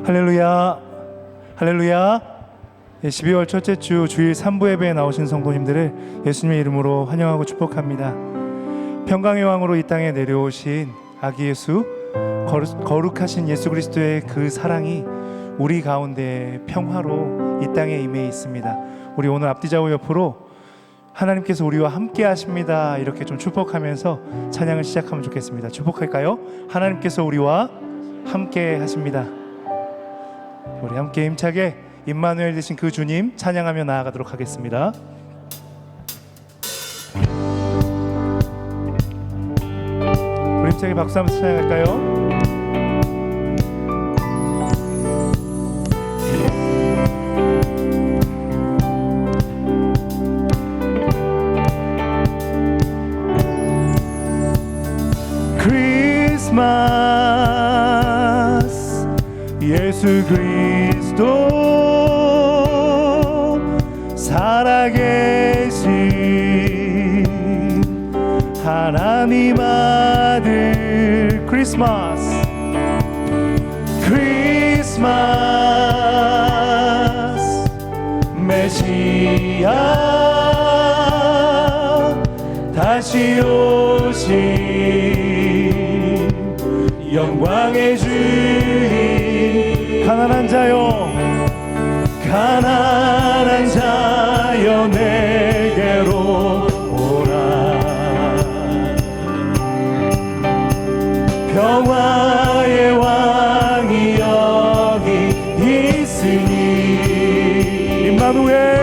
할렐루야, 할렐루야. 12월 첫째 주 주일 3부 예배에 나오신 성도님들을 예수님의 이름으로 환영하고 축복합니다. 평강의 왕으로 이 땅에 내려오신 아기 예수, 거룩하신 예수 그리스도의 그 사랑이 우리 가운데 평화로 이 땅에 임해 있습니다. 우리 오늘 앞뒤 좌우 옆으로 하나님께서 우리와 함께 하십니다 이렇게 좀 축복하면서 찬양을 시작하면 좋겠습니다. 축복할까요? 하나님께서 우리와 함께 하십니다. 우리 함께 힘차게 임마누엘 되신 그 주님 찬양하며 나아가도록 하겠습니다. 우리 힘차게 박수하면서 찬양할까요? 크리스마스 예수 그리스도 살아계신 하나님 아들 크리스마스 크리스마스 메시아 다시 오신 영광의 주인 가난한 자여 가난한 자여 내게로 오라 평화의 왕이 여기 있으니 임마누엘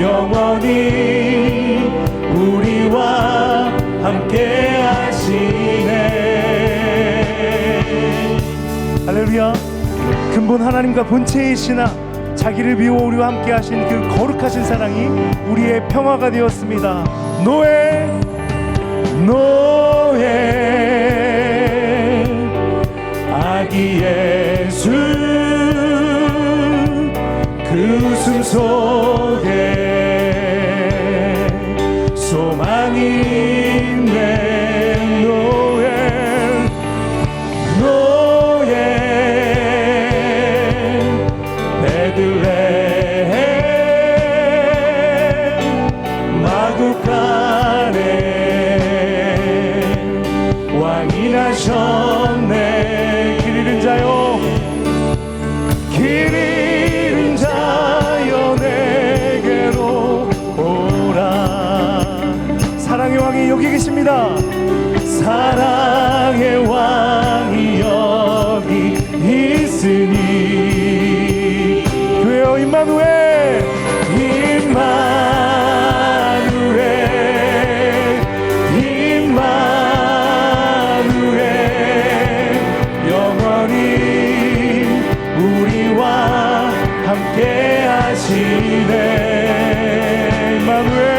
영원히 우리와 함께 하시네. 할렐루야. 근본 하나님과 본체이시나 자기를 비워 우리와 함께 하신 그 거룩하신 사랑이 우리의 평화가 되었습니다. 노엘 노엘 아기 예수 그 웃음 속에 소망이 있네. 노엘 노엘 베들레헴 마구간에 왕이 나셨네. 길 잃은 자요 길 잃은 자여 내게로 오라. 사랑의 왕이 여기 계십니다. 사랑의 왕이 여기 있으니 교회여 임마누엘 임마누엘 임마누엘 영원히 우리와 함께 하시네. 임마누엘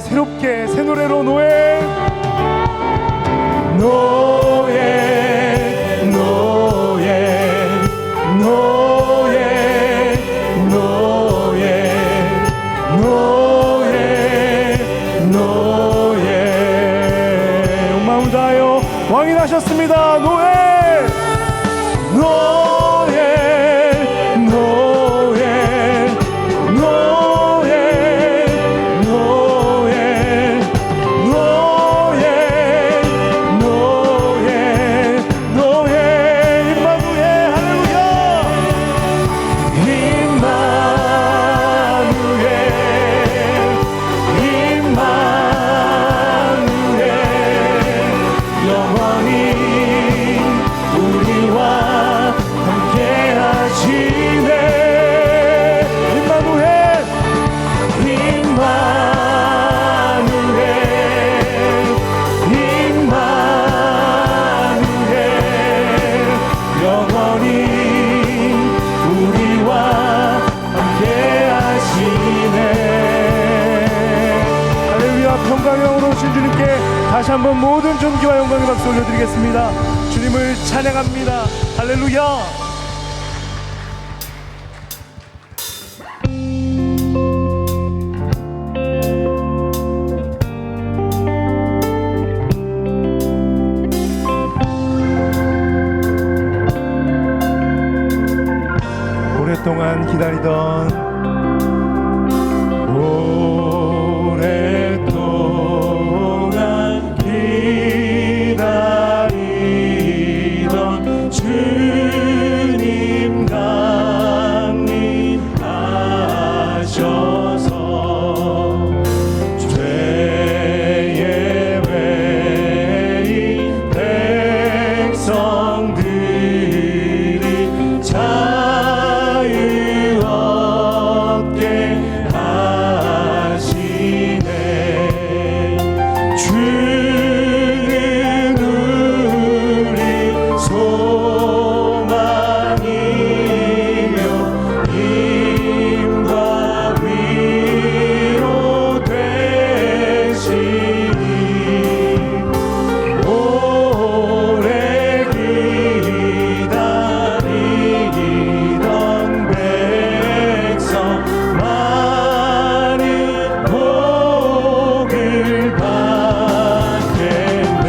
새롭게 새 노래로 노엘 노엘 노엘 노엘 노엘 노엘 노엘 온 마음 다하여 왕이 나셨습니다. 노엘 노엘 노엘 영원히 우리와 함께 다시 한번 모든 존귀와 영광의 박수 올려드리겠습니다. 주님을 찬양합니다. 할렐루야. 오랫동안 기다리던 주님 강림하셔서 죄의 외인 백성들이 자유 얻게 하시네. 주는 우리 소망이며 힘과 위로 되시니 오래 기다리던 백성 많은 복을 받겠네.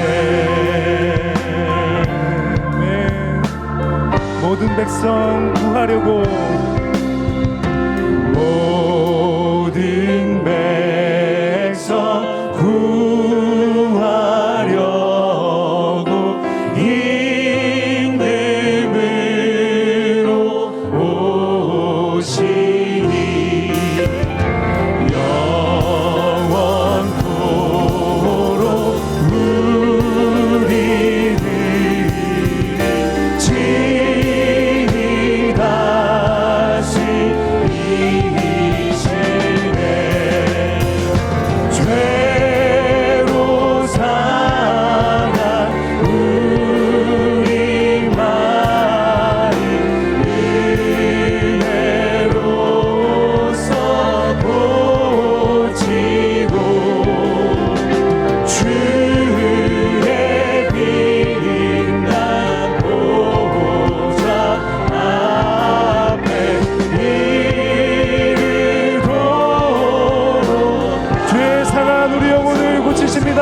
모든 백성 구하려고 모든 백성 구하려고 임금으로 오시니 영원토록 우리를 친히 다스리시네. 죄로 상한 우리 마음 은혜로서 고치고 주의 빛난 보좌 앞에 이르도록 죄의 상한 우리 영혼을 고치십니다.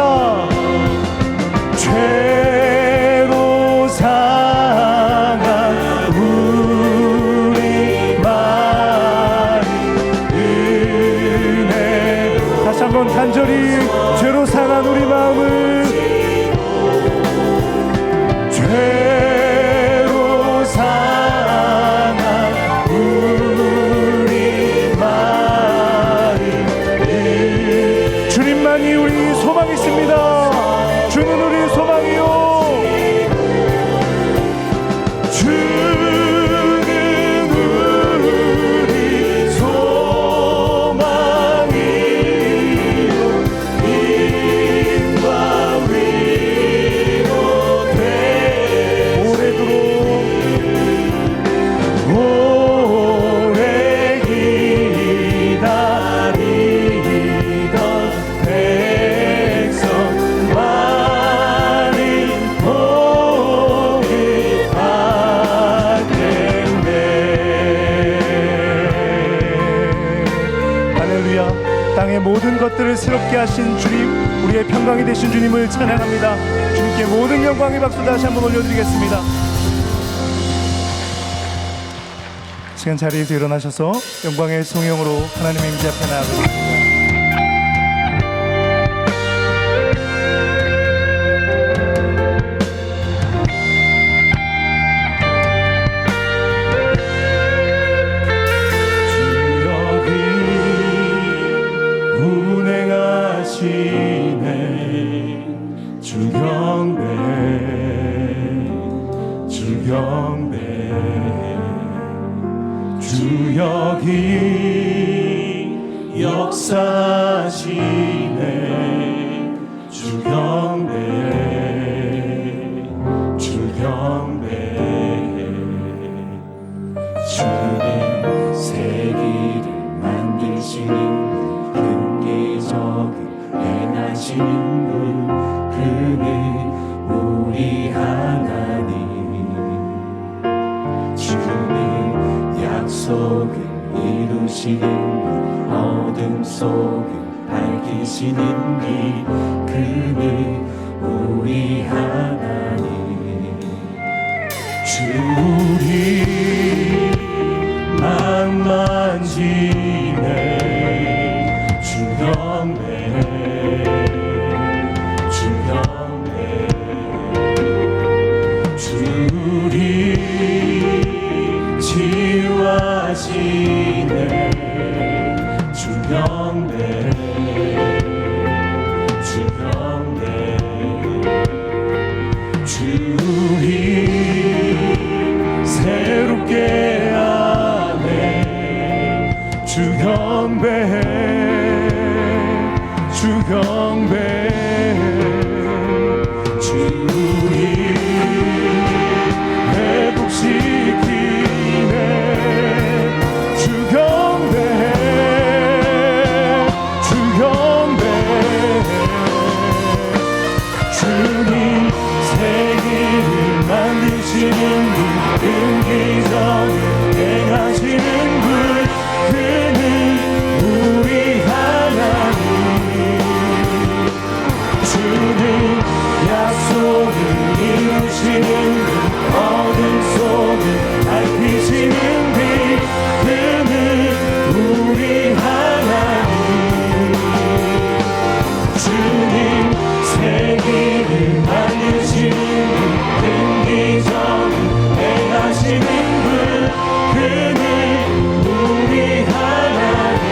죄로 상한 우리 마음 은혜 다시 한번 간절히 죄로 상한 우리 마음을 죄로 상한 우리 마음 주님만이 우리 소망이 있습니다. 주는 우리 소망이요. 주는 우리 소망이요. 힘과 위로 되 오래도록 오래 기다리던 백성 많은 복을 받겠네. 할렐루야. 땅의 모든 것들을 새롭게 하신 주님, 우리의 평강이 되신 주님을 찬양합니다. 주님께 모든 영광의 박수 다시 한번 올려드리겠습니다. 시간 자리에서 일어나셔서 영광의 송영으로 하나님의 임재 앞에 나아가겠습니다. 주 여기 역사하시네. 주 경배 주 경배 주님 세기를 만드시는 근기적인 행하시는 분 그 행하시는 분, 어둠 속을 밝히시는 이 그는 우리 하나님. 주리 맘 만지네 주 경배 주 경배 주리 치유하시네 주 경배 주 경배 주리 새롭게 하네 주 경배 주 경배 주리 회복시키네 주 경배 주 경배 주님 세계를 만드시는 분 은기적을 행하시는 분 그는 우리 하나님. 주는 약속을 이루시는 분 어둠 속을 밝히시는 빛 그는 우리 하나님. 주님 세계를 만드시는 분 은기적을 행하시는 분 그는 우리 하나님.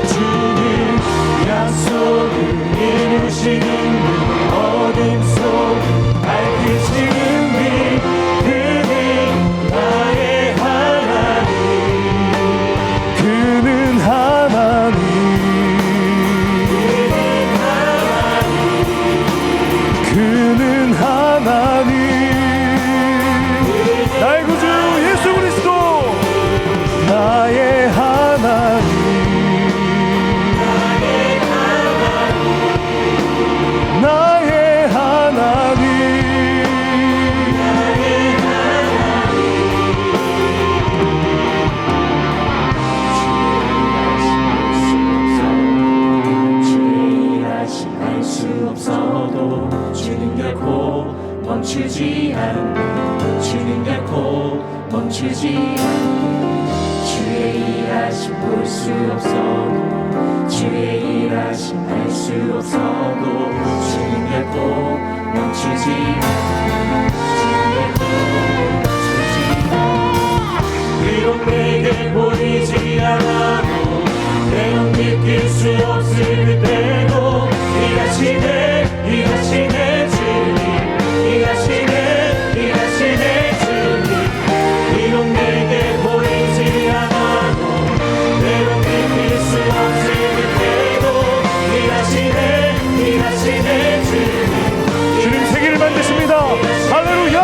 주는 약속을 이루시는 분 어둠 속을 밝히시는 빛 그는 나의 하나님. 그는 하나님. 그는 하나님. 나의 구주 예수 그리스도 나의 하나님. 나의 하나님. 주의 일하심 알 수 없어도 주는 결코 멈추지 않네 주는 결코 멈추지 않네 주의 일하심 볼 수 없어도 주의 일하심 알 수 없어도 주는 결코 멈추지 않네 주는 결코 멈추지 않네 비록 내게 보이지 않아도 내가 느낄 수 없을 그때도 일하시네 일하시네 주님 일하시네 일하시네 주님 비록 내게 보이지 않아도 내가 느낄 수 없을 그때도 일하시네 일하시네 주님 주님 세계를 만드십니다. 할렐루야.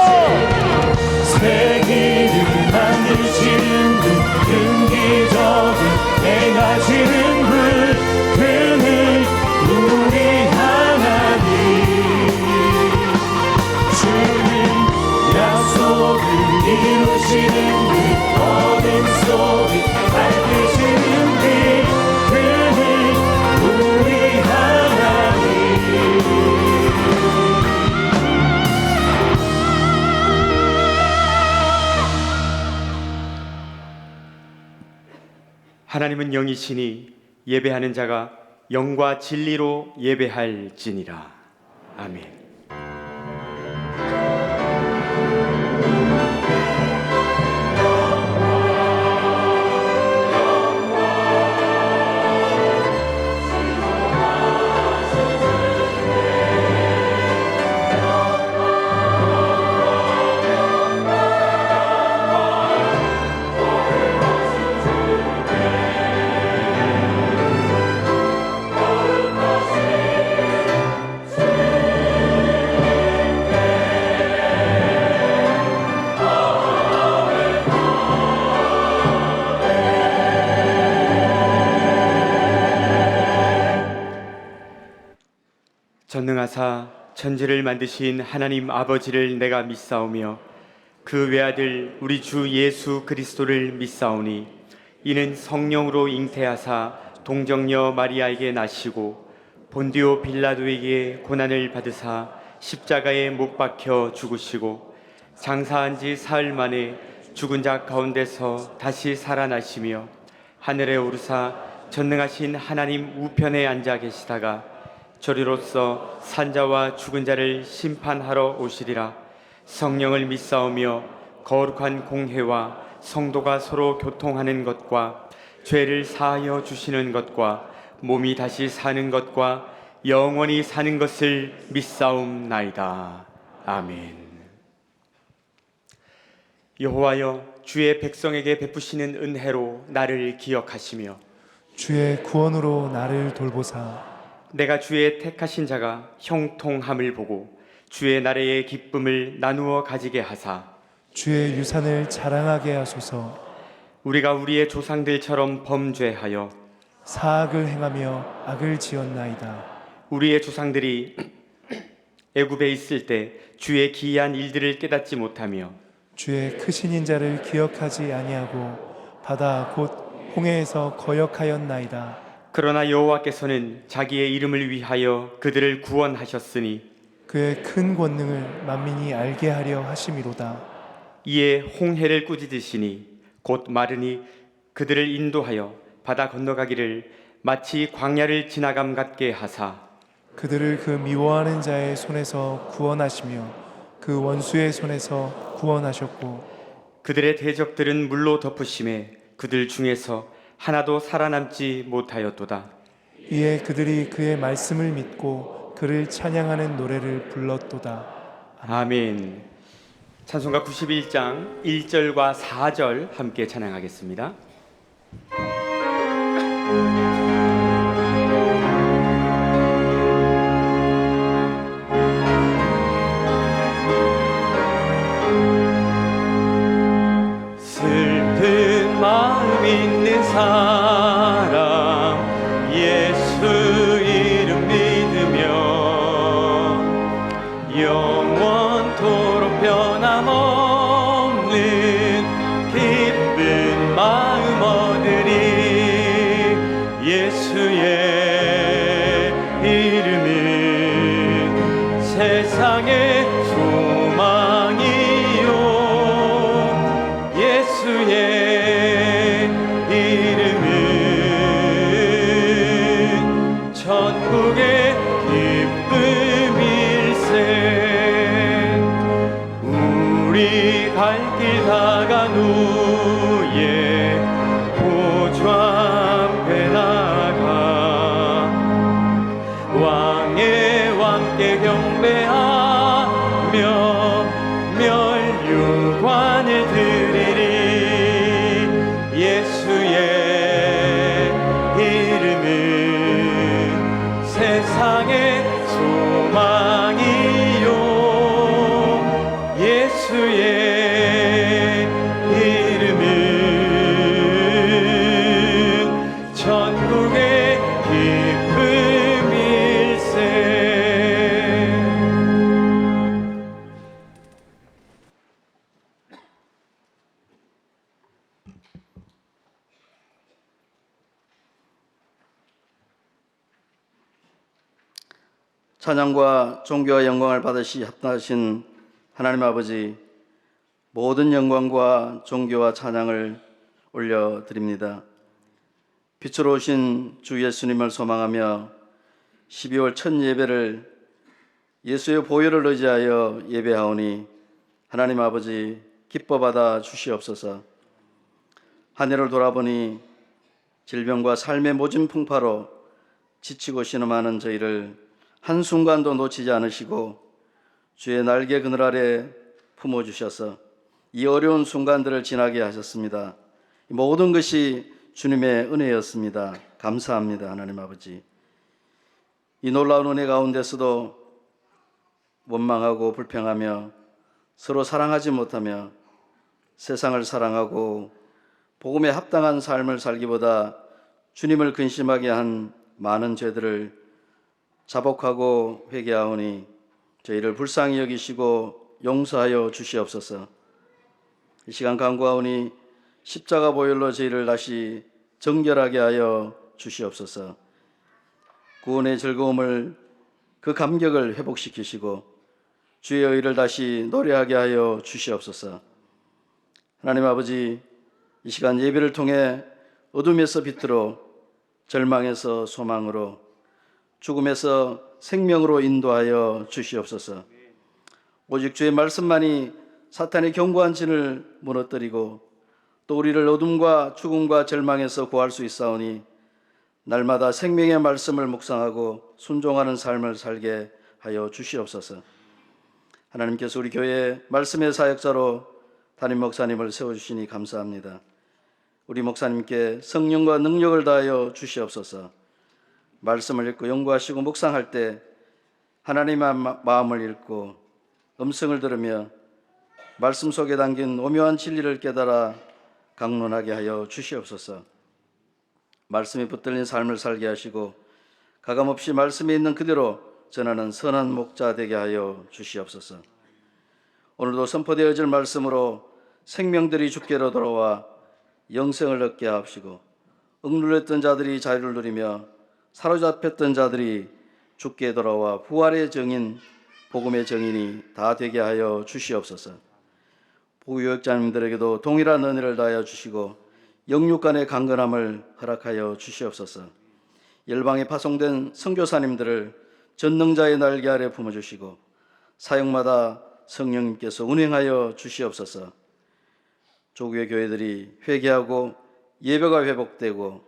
세계를 만드시는 분 은기적을 행하시는 분 그는 우리 하나님. 주는 약속을 이루시는 분 어둠 속을 밝히시는 빛 그는 우리 하나님. 하나님은 영이시니 예배하는 자가 영과 진리로 예배할지니라. 아멘. 전능하사 천지를 만드신 하나님 아버지를 내가 믿사오며 그 외아들 우리 주 예수 그리스도를 믿사오니 이는 성령으로 잉태하사 동정녀 마리아에게 나시고 본디오 빌라도에게 고난을 받으사 십자가에 못 박혀 죽으시고 장사한 지 사흘 만에 죽은 자 가운데서 다시 살아나시며 하늘에 오르사 전능하신 하나님 우편에 앉아 계시다가 저리로서 산자와 죽은 자를 심판하러 오시리라. 성령을 믿사오며 거룩한 공회와 성도가 서로 교통하는 것과 죄를 사하여 주시는 것과 몸이 다시 사는 것과 영원히 사는 것을 믿사옵나이다. 아멘. 여호와여, 주의 백성에게 베푸시는 은혜로 나를 기억하시며 주의 구원으로 나를 돌보사 내가 주의 택하신 자가 형통함을 보고 주의 나라의 기쁨을 나누어 가지게 하사 주의 유산을 자랑하게 하소서. 우리가 우리의 조상들처럼 범죄하여 사악을 행하며 악을 지었나이다. 우리의 조상들이 애굽에 있을 때 주의 기이한 일들을 깨닫지 못하며 주의 크신 인자를 기억하지 아니하고 바다 곧 홍해에서 거역하였나이다. 그러나 여호와께서는 자기의 이름을 위하여 그들을 구원하셨으니 그의 큰 권능을 만민이 알게 하려 하심이로다. 이에 홍해를 꾸짖으시니 곧 마르니 그들을 인도하여 바다 건너가기를 마치 광야를 지나감 같게 하사 그들을 그 미워하는 자의 손에서 구원하시며 그 원수의 손에서 구원하셨고 그들의 대적들은 물로 덮으심에 그들 중에서 하나도 살아남지 못하였도다. 이에 그들이 그의 말씀을 믿고 그를 찬양하는 노래를 불렀도다. 아멘. 찬송가 91장 1절과 4절 함께 찬양하겠습니다. 슬픈 마음 있는 사람 예수 이름 믿으며 영원토록 변함없는 기쁜 마음 얻으리. 예수의 이름은 세상의 소망이요 예수의 이름은 천국의 기쁨일세. 우리 갈 길 다간 후에 보좌 앞에 나가 왕의 왕께 경배하며 멸류관을 드리리. 예수의 이름은 세상의 소망이요 예수의 이름은 천국의 기쁨일세. 찬양과 존귀와 영광을 받으시 합당하신 하나님 아버지, 모든 영광과 존귀와 찬양을 올려드립니다. 빛으로 오신 주 예수님을 소망하며 12월 첫 예배를 예수의 보혈을 의지하여 예배하오니 하나님 아버지 기뻐 받아 주시옵소서. 한 해를 돌아보니 질병과 삶의 모진 풍파로 지치고 신음하는 저희를 한순간도 놓치지 않으시고 주의 날개 그늘 아래 품어주셔서 이 어려운 순간들을 지나게 하셨습니다. 모든 것이 주님의 은혜였습니다. 감사합니다. 하나님 아버지, 이 놀라운 은혜 가운데서도 원망하고 불평하며 서로 사랑하지 못하며 세상을 사랑하고 복음에 합당한 삶을 살기보다 주님을 근심하게 한 많은 죄들을 자복하고 회개하오니 저희를 불쌍히 여기시고 용서하여 주시옵소서. 이 시간 간구하오니 십자가 보혈로 저희를 다시 정결하게 하여 주시옵소서. 구원의 즐거움을, 그 감격을 회복시키시고 주의 의를 다시 노래하게 하여 주시옵소서. 하나님 아버지, 이 시간 예배를 통해 어둠에서 빛으로, 절망에서 소망으로, 죽음에서 생명으로 인도하여 주시옵소서. 오직 주의 말씀만이 사탄의 견고한 진을 무너뜨리고 또 우리를 어둠과 죽음과 절망에서 구할 수 있사오니 날마다 생명의 말씀을 묵상하고 순종하는 삶을 살게 하여 주시옵소서. 하나님께서 우리 교회 말씀의 사역자로 담임 목사님을 세워주시니 감사합니다. 우리 목사님께 성령과 능력을 다하여 주시옵소서. 말씀을 읽고 연구하시고 묵상할 때 하나님의 마음을 읽고 음성을 들으며 말씀 속에 담긴 오묘한 진리를 깨달아 강론하게 하여 주시옵소서. 말씀에 붙들린 삶을 살게 하시고 가감없이 말씀에 있는 그대로 전하는 선한 목자 되게 하여 주시옵소서. 오늘도 선포되어질 말씀으로 생명들이 주께로 돌아와 영생을 얻게 하옵시고 억눌렸던 자들이 자유를 누리며 사로잡혔던 자들이 주께 돌아와 부활의 증인, 복음의 증인이 다 되게 하여 주시옵소서. 부교역자님들에게도 동일한 은혜를 다하여 주시고 영육 간의 강건함을 허락하여 주시옵소서. 열방에 파송된 선교사님들을 전능자의 날개 아래 품어주시고 사역마다 성령님께서 운행하여 주시옵소서. 조국의 교회들이 회개하고 예배가 회복되고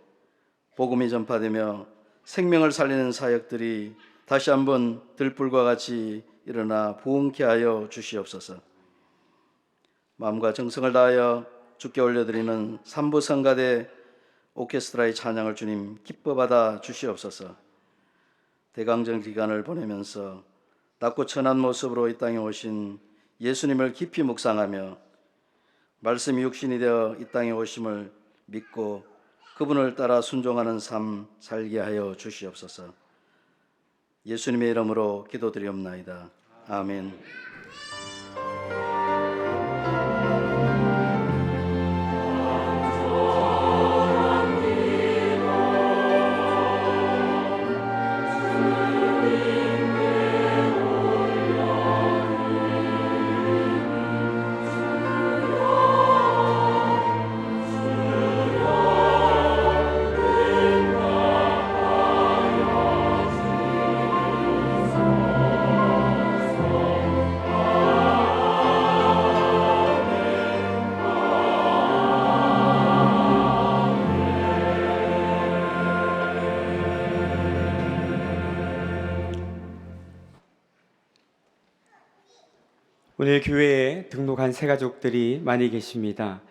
복음이 전파되며 생명을 살리는 사역들이 다시 한번 들불과 같이 일어나 부흥케 하여 주시옵소서. 마음과 정성을 다하여 주께 올려드리는 삼부 성가대 오케스트라의 찬양을 주님 기뻐 받아 주시옵소서. 대강정 기간을 보내면서 낮고 천한 모습으로 이 땅에 오신 예수님을 깊이 묵상하며 말씀이 육신이 되어 이 땅에 오심을 믿고 그분을 따라 순종하는 삶 살게 하여 주시옵소서. 예수님의 이름으로 기도드리옵나이다. 아멘. 오늘 교회에 등록한 새가족들이 많이 계십니다.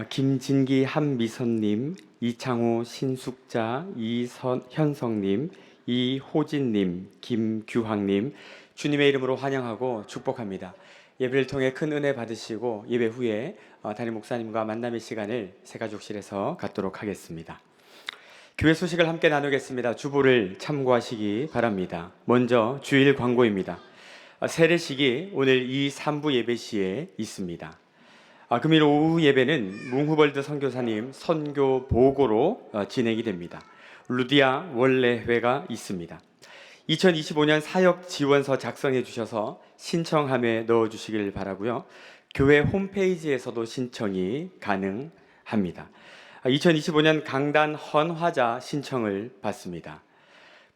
김진기 한미선님, 이창호 신숙자, 이현성님, 이호진님, 김규황님, 주님의 이름으로 환영하고 축복합니다. 예배를 통해 큰 은혜 받으시고 예배 후에 담임 목사님과 만남의 시간을 새가족실에서 갖도록 하겠습니다. 교회 소식을 함께 나누겠습니다. 주보를 참고하시기 바랍니다. 먼저 주일 광고입니다. 세례식이 오늘 이 3부 예배 시에 있습니다. 금일 오후 예배는 뭉후벌드 선교사님 선교 보고로 진행이 됩니다. 루디아 원래회가 있습니다. 2025년 사역 지원서 작성해 주셔서 신청함에 넣어 주시길 바라고요. 교회 홈페이지에서도 신청이 가능합니다. 2025년 강단 헌화자 신청을 받습니다.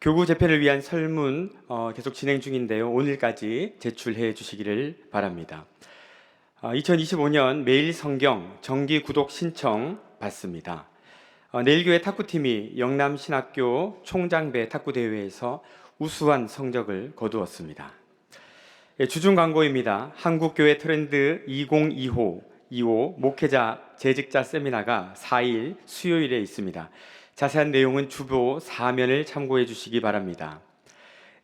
교구 재편을 위한 설문 계속 진행 중인데요. 오늘까지 제출해 주시기를 바랍니다. 2025년 매일 성경 정기 구독 신청 받습니다. 내일교회 탁구팀이 영남신학교 총장배 탁구대회에서 우수한 성적을 거두었습니다. 주중 광고입니다. 한국교회 트렌드 2025 목회자 재직자 세미나가 4일 수요일에 있습니다. 자세한 내용은 주보 4면을 참고해 주시기 바랍니다.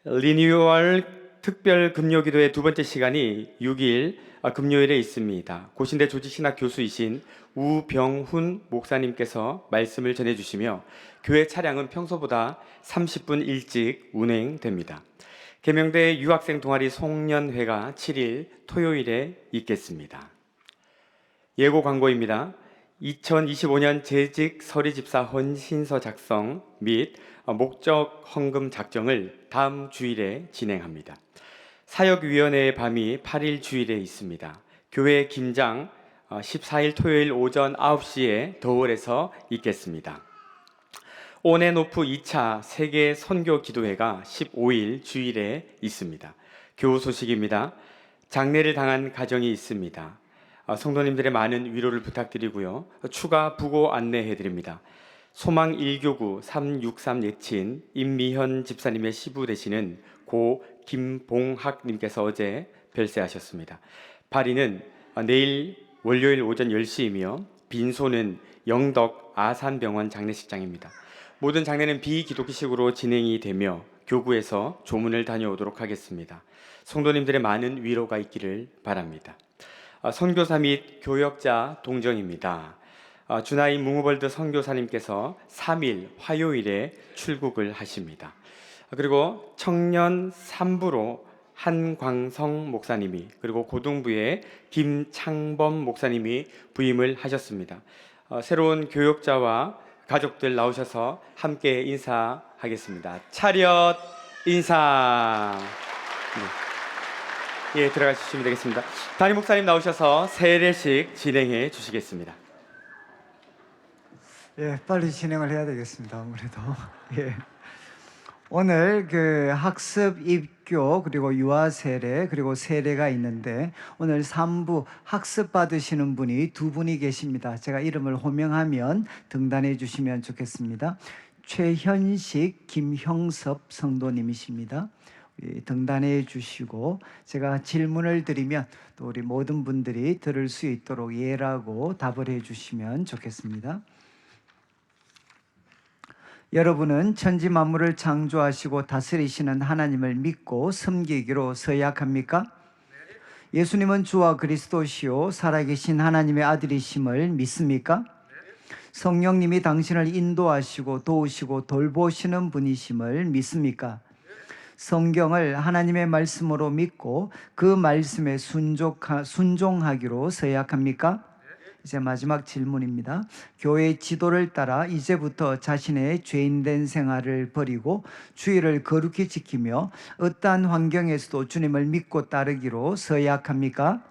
리뉴얼 특별 금요기도의 두 번째 시간이 6일 금요일에 있습니다. 고신대 조직신학 교수이신 우병훈 목사님께서 말씀을 전해주시며 교회 차량은 평소보다 30분 일찍 운행됩니다. 계명대 유학생 동아리 송년회가 7일 토요일에 있겠습니다. 예고 광고입니다. 2025년 재직 서리집사 헌신서 작성 및 목적 헌금 작정을 다음 주일에 진행합니다. 사역위원회의 밤이 8일 주일에 있습니다. 교회 김장 14일 토요일 오전 9시에 더월에서 있겠습니다. 온앤오프 2차 세계 선교 기도회가 15일 주일에 있습니다. 교우 소식입니다. 장례를 당한 가정이 있습니다. 성도님들의 많은 위로를 부탁드리고요. 추가 부고 안내해 드립니다. 소망 1교구 363 예친 임미현 집사님의 시부 되시는 고 김봉학님께서 어제 별세하셨습니다. 발인은 내일 월요일 오전 10시이며 빈소는 영덕 아산병원 장례식장입니다. 모든 장례는 비기독교식으로 진행이 되며 교구에서 조문을 다녀오도록 하겠습니다. 성도님들의 많은 위로가 있기를 바랍니다. 선교사 및 교역자 동정입니다. 주나인 뭉우벌드 선교사님께서 3일 화요일에 출국을 하십니다. 그리고 청년 3부로 한광성 목사님이 그리고 고등부의 김창범 목사님이 부임을 하셨습니다. 새로운 교역자와 가족들 나오셔서 함께 인사하겠습니다. 차렷 인사. 네. 예, 들어가 주시면 되겠습니다. 담임 목사님 나오셔서 세례식 진행해 주시겠습니다. 예, 빨리 진행을 해야 되겠습니다. 아무래도 예. 오늘 그 학습 입교 그리고 유아 세례 그리고 세례가 있는데 오늘 3부 학습 받으시는 분이 2분이 계십니다. 제가 이름을 호명하면 등단해 주시면 좋겠습니다. 최현식, 김형섭 성도님이십니다. 등단해 주시고 제가 질문을 드리면 또 우리 모든 분들이 들을 수 있도록 예라고 답을 해 주시면 좋겠습니다. 여러분은 천지 만물을 창조하시고 다스리시는 하나님을 믿고 섬기기로 서약합니까? 예수님은 주와 그리스도시요 살아계신 하나님의 아들이심을 믿습니까? 성령님이 당신을 인도하시고 도우시고 돌보시는 분이심을 믿습니까? 성경을 하나님의 말씀으로 믿고 그 말씀에 순종하기로 서약합니까? 이제 마지막 질문입니다. 교회 지도를 따라 이제부터 자신의 죄인된 생활을 버리고 주의를 거룩히 지키며 어떠한 환경에서도 주님을 믿고 따르기로 서약합니까?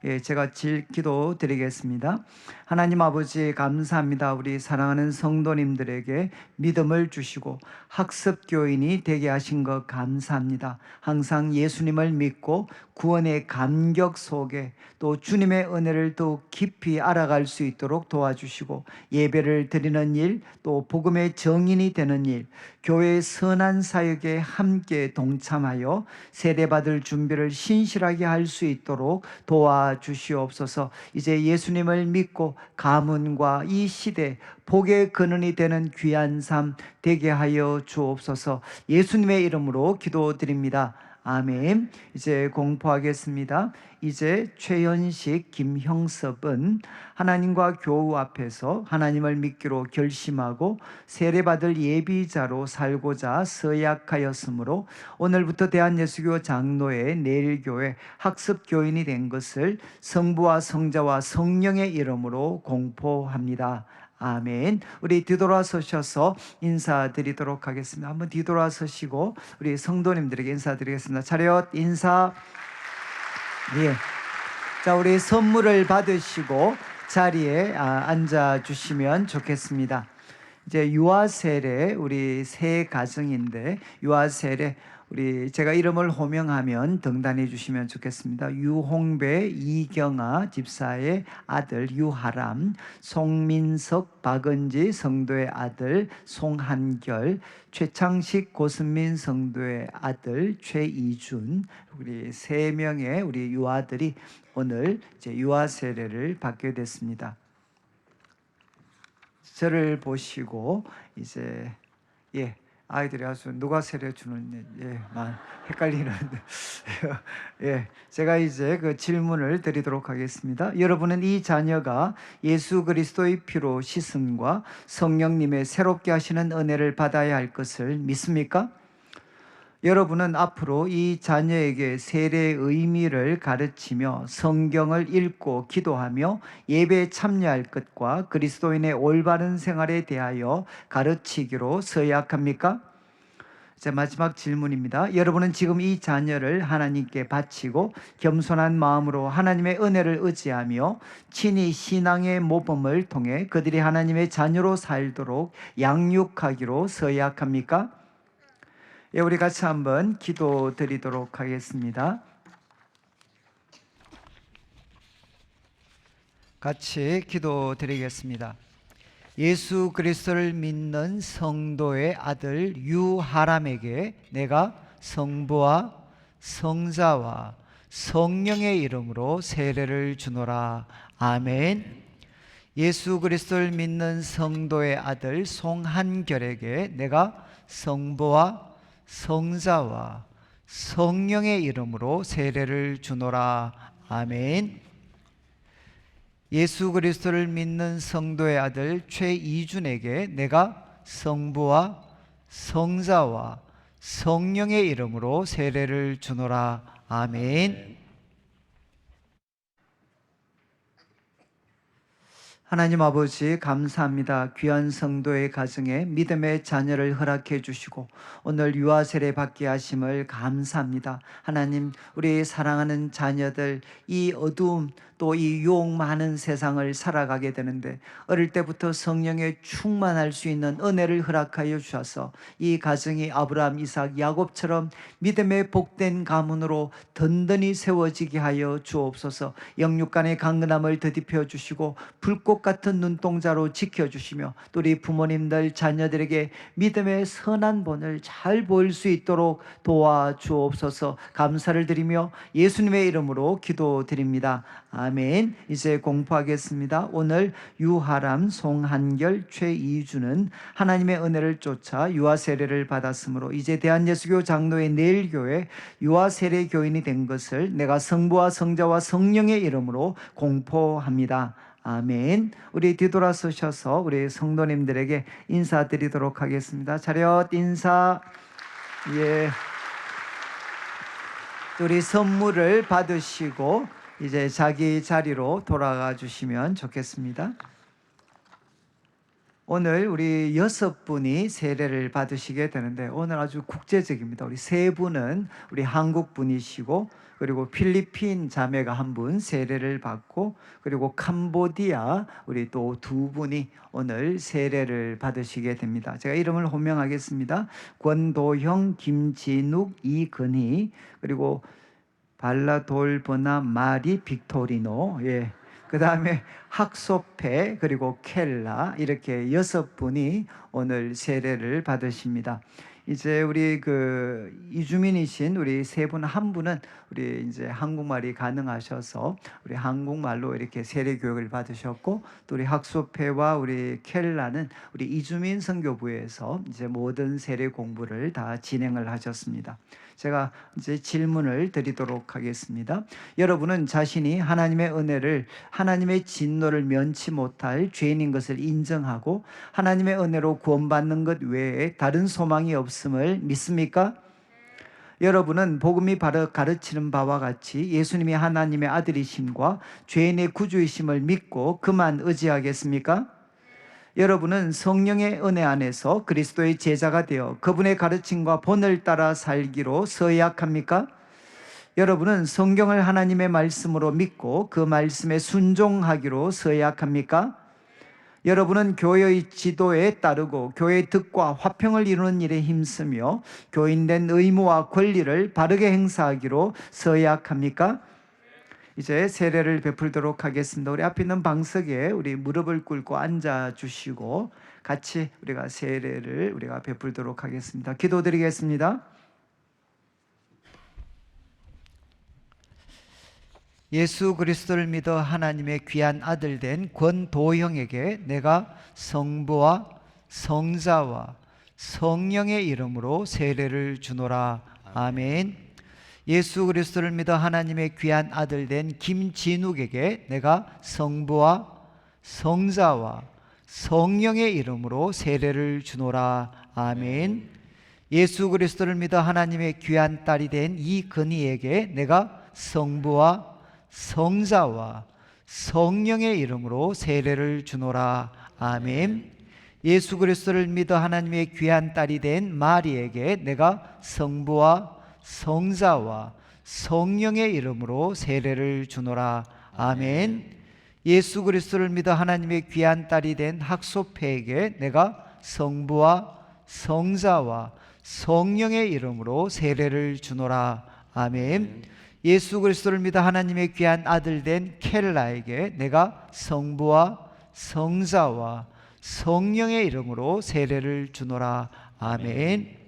예, 제가 기도 드리겠습니다. 하나님 아버지 감사합니다. 우리 사랑하는 성도님들에게 믿음을 주시고 학습교인이 되게 하신 것 감사합니다. 항상 예수님을 믿고 구원의 감격 속에 또 주님의 은혜를 더욱 깊이 알아갈 수 있도록 도와주시고 예배를 드리는 일, 또 복음의 정인이 되는 일, 교회의 선한 사역에 함께 동참하여 세례받을 준비를 신실하게 할 수 있도록 도와주시옵소서. 이제 예수님을 믿고 가문과 이 시대 복의 근원이 되는 귀한 삶 되게 하여 주옵소서. 예수님의 이름으로 기도드립니다. 아멘. 이제 공포하겠습니다. 이제 최현식, 김형섭은 하나님과 교우 앞에서 하나님을 믿기로 결심하고 세례받을 예비자로 살고자 서약하였으므로 오늘부터 대한예수교 장로회 내일교회 학습교인이 된 것을 성부와 성자와 성령의 이름으로 공포합니다. 아멘. 우리 뒤돌아서셔서 인사드리도록 하겠습니다. 한번 뒤돌아서시고 우리 성도님들에게 인사드리겠습니다. 차렷 인사. 예. 자, 우리 선물을 받으시고 자리에 앉아 주시면 좋겠습니다. 이제 유아 세례 우리 새 가정인데 유아 세례 우리 제가 이름을 호명하면 등단해 주시면 좋겠습니다. 유홍배, 이경아 집사의 아들 유하람, 송민석, 박은지 성도의 아들 송한결, 최창식, 고선민 성도의 아들 최이준, 우리 3명의 우리 유아들이 오늘 이제 유아 세례를 받게 됐습니다. 저를 보시고 이제 아이들이 아주 누가 세례 주는 헷갈리는 제가 이제 그 질문을 드리도록 하겠습니다. 여러분은 이 자녀가 예수 그리스도의 피로 씻음과 성령님의 새롭게 하시는 은혜를 받아야 할 것을 믿습니까? 여러분은 앞으로 이 자녀에게 세례의 의미를 가르치며 성경을 읽고 기도하며 예배에 참여할 것과 그리스도인의 올바른 생활에 대하여 가르치기로 서약합니까? 자, 마지막 질문입니다. 여러분은 지금 이 자녀를 하나님께 바치고 겸손한 마음으로 하나님의 은혜를 의지하며 친히 신앙의 모범을 통해 그들이 하나님의 자녀로 살도록 양육하기로 서약합니까? 예, 우리 같이 한번 기도 드리도록 하겠습니다. 같이 기도 드리겠습니다. 예수 그리스도를 믿는 성도의 아들 유하람에게 내가 성부와 성자와 성령의 이름으로 세례를 주노라. 아멘. 예수 그리스도를 믿는 성도의 아들 송한결에게 내가 성부와 성자와 성령의 이름으로 세례를 주노라. 아멘. 예수 그리스도를 믿는 성도의 아들 최이준에게 내가 성부와 성자와 성령의 이름으로 세례를 주노라. 아멘. 하나님 아버지 감사합니다. 귀한 성도의 가정에 믿음의 자녀를 허락해 주시고 오늘 유아 세례 받게 하심을 감사합니다. 하나님, 우리 사랑하는 자녀들 이 어두움 또 이 유혹 많은 세상을 살아가게 되는데 어릴 때부터 성령에 충만할 수 있는 은혜를 허락하여 주셔서 이 가정이 아브라함, 이삭, 야곱처럼 믿음의 복된 가문으로 든든히 세워지게 하여 주옵소서. 영육간의 강건함을 더딥혀 주시고 불꽃 같은 눈동자로 지켜주시며 또 우리 부모님들 자녀들에게 믿음의 선한 본을 잘 보일 수 있도록 도와주옵소서. 감사를 드리며 예수님의 이름으로 기도드립니다. 아멘. 이제 공부하겠습니다. 오늘 유하람, 송한결, 최이주는 하나님의 은혜를 쫓아 유아 세례를 받았으므로 이제 대한예수교 장로의 내일교회 유아 세례 교인이 된 것을 내가 성부와 성자와 성령의 이름으로 공포합니다. 아멘. 우리 뒤돌아서셔서 우리 성도님들에게 인사드리도록 하겠습니다. 차렷 인사. 예. 우리 선물을 받으시고 이제 자기 자리로 돌아가 주시면 좋겠습니다. 오늘 우리 6분이 세례를 받으시게 되는데 오늘 아주 국제적입니다. 우리 3분은 우리 한국 분이시고 그리고 필리핀 자매가 1분 세례를 받고 그리고 캄보디아 우리 또 2분이 오늘 세례를 받으시게 됩니다. 제가 이름을 호명하겠습니다. 권도형, 김진욱, 이근희 그리고 발라돌보나 마리 빅토리노, 예. 그 다음에 학소페 그리고 켈라 이렇게 6분이 오늘 세례를 받으십니다. 이제 우리 그 이주민이신 우리 3분, 1분은 우리 이제 한국말이 가능하셔서 우리 한국말로 이렇게 세례 교육을 받으셨고 또 우리 학소페와 우리 켈라는 우리 이주민 선교부에서 이제 모든 세례 공부를 다 진행을 하셨습니다. 제가 이제 질문을 드리도록 하겠습니다. 여러분은 자신이 하나님의 은혜를, 하나님의 진노를 면치 못할 죄인인 것을 인정하고 하나님의 은혜로 구원받는 것 외에 다른 소망이 없음을 믿습니까? 여러분은 복음이 바로 가르치는 바와 같이 예수님이 하나님의 아들이심과 죄인의 구주이심을 믿고 그만 의지하겠습니까? 여러분은 성령의 은혜 안에서 그리스도의 제자가 되어 그분의 가르침과 본을 따라 살기로 서약합니까? 여러분은 성경을 하나님의 말씀으로 믿고 그 말씀에 순종하기로 서약합니까? 여러분은 교회의 지도에 따르고 교회의 덕과 화평을 이루는 일에 힘쓰며 교인된 의무와 권리를 바르게 행사하기로 서약합니까? 이제 세례를 베풀도록 하겠습니다. 우리 앞에 있는 방석에 우리 무릎을 꿇고 앉아 주시고 같이 우리가 세례를 우리가 베풀도록 하겠습니다. 기도드리겠습니다. 예수 그리스도를 믿어 하나님의 귀한 아들 된 권도형에게 내가 성부와 성자와 성령의 이름으로 세례를 주노라. 아멘. 예수 그리스도를 믿어 하나님의 귀한 아들 된 김진욱에게 내가 성부와 성자와 성령의 이름으로 세례를 주노라. 아멘. 예수 그리스도를 믿어 하나님의 귀한 딸이 된 이 근이에게 내가 성부와 성자와 성령의 이름으로 세례를 주노라. 아멘. 예수 그리스도를 믿어 하나님의 귀한 딸이 된 마리에게 내가 성부와 성자와 성령의 이름으로 세례를 주노라. 아멘. 예수 그리스도를 믿어 하나님의 귀한 딸이 된 학소페에게 내가 성부와 성자와 성령의 이름으로 세례를 주노라. 아멘. 예수 그리스도를 믿어 하나님의 귀한 아들 된 켈라에게 내가 성부와 성자와 성령의 이름으로 세례를 주노라. 아멘.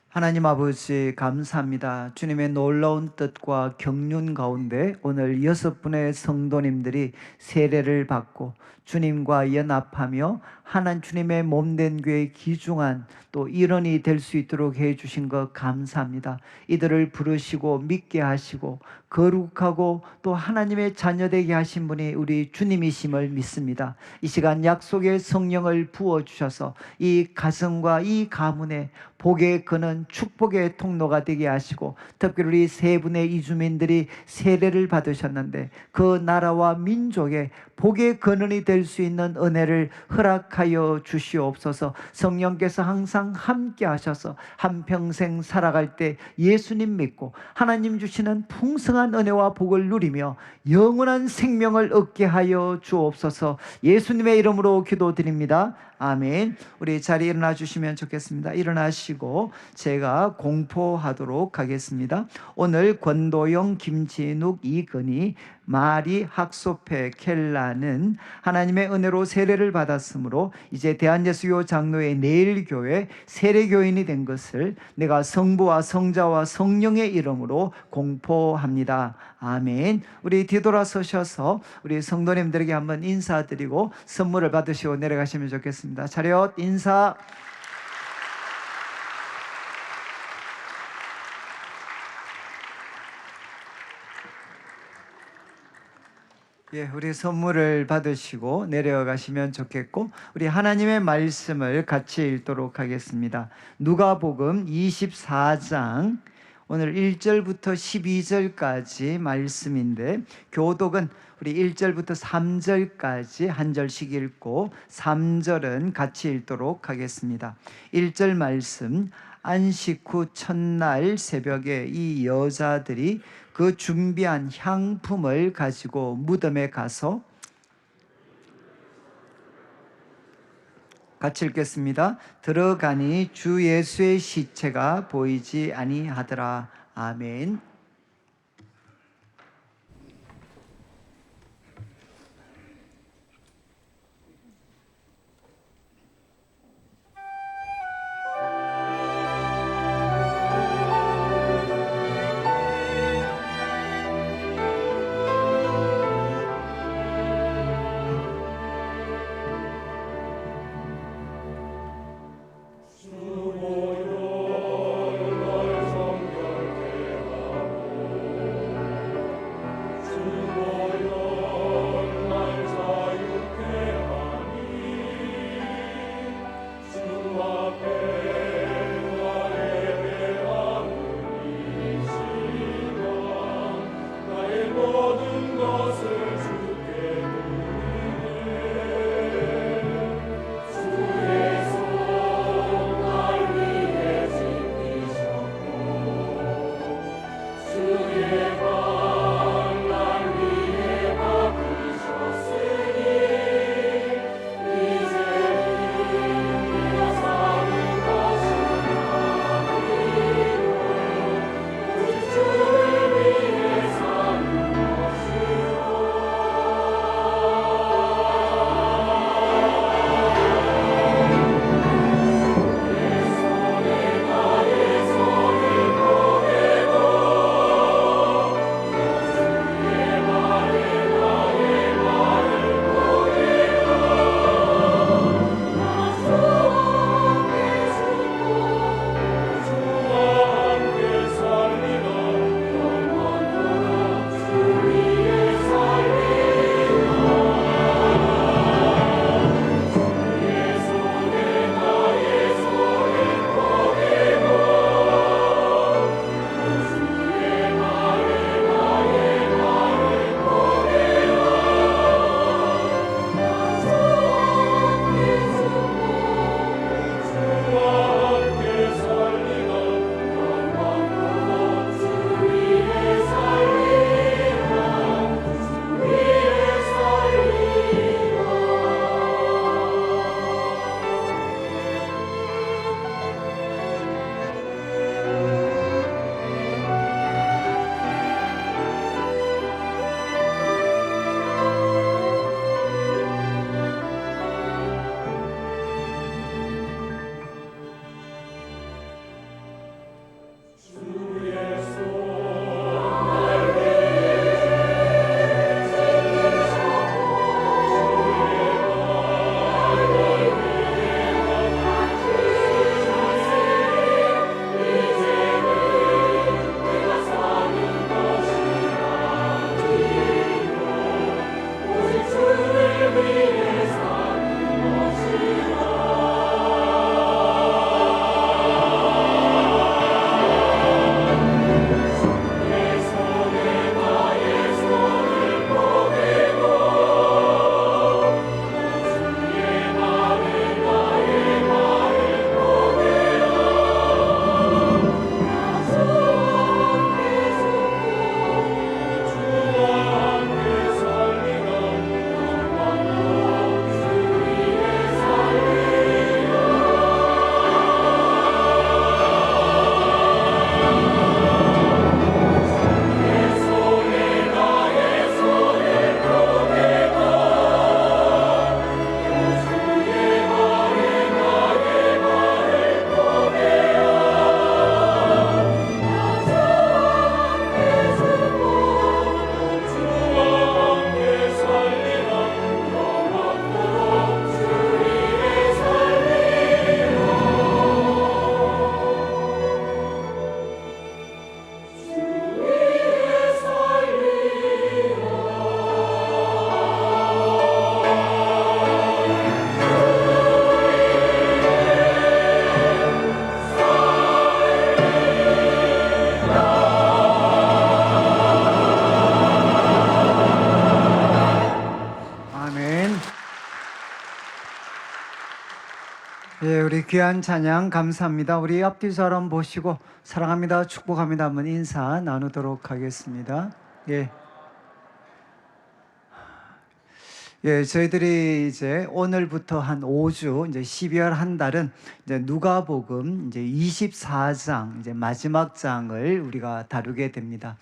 하나님 아버지 감사합니다. 주님의 놀라운 뜻과 경륜 가운데 오늘 6분의 성도님들이 세례를 받고 주님과 연합하며 하나님 주님의 몸된 교회의 귀중한 또 일원이 될 수 있도록 해주신 것 감사합니다. 이들을 부르시고 믿게 하시고 거룩하고 또 하나님의 자녀되게 하신 분이 우리 주님이심을 믿습니다. 이 시간 약속의 성령을 부어주셔서 이 가정과 이 가문에 복의 근원 축복의 통로가 되게 하시고 특별히 우리 세 분의 이주민들이 세례를 받으셨는데 그 나라와 민족의 복의 근원이 될 수 있는 은혜를 허락하여 주시옵소서. 성령께서 항상 함께 하셔서 한평생 살아갈 때 예수님 믿고 하나님 주시는 풍성한 은혜와 복을 누리며 영원한 생명을 얻게 하여 주옵소서. 예수님의 이름으로 기도드립니다. 아멘. 우리 자리에 일어나 주시면 좋겠습니다. 일어나시고 제가 공포하도록 하겠습니다. 오늘 권도영, 김진욱, 이근희, 마리, 학소페, 켈라는 하나님의 은혜로 세례를 받았으므로 이제 대한예수교 장로의 내일교회 세례교인이 된 것을 내가 성부와 성자와 성령의 이름으로 공포합니다. 아멘. 우리 뒤돌아서셔서 우리 성도님들에게 한번 인사드리고 선물을 받으시고 내려가시면 좋겠습니다. 차렷 인사. 예, 우리 선물을 받으시고 내려가시면 좋겠고 우리 하나님의 말씀을 같이 읽도록 하겠습니다. 누가복음 24장 오늘 1절부터 12절까지 말씀인데 교독은 우리 1절부터 3절까지 한 절씩 읽고 3절은 같이 읽도록 하겠습니다. 1절 말씀. 안식 후 첫날 새벽에 이 여자들이 그 준비한 향품을 가지고 무덤에 가서 같이 읽겠습니다. 들어가니 주 예수의 시체가 보이지 아니하더라. 아멘. 예, 귀한 찬양 감사합니다. 우리 앞뒤 사람 보시고 사랑합니다, 축복합니다 한번 인사 나누도록 하겠습니다. 예. 예, 저희들이 이제 오늘부터 한 5주, 이제 12월 한 달은 이제 누가복음 이제 24장, 이제 마지막 장을 우리가 다루게 됩니다.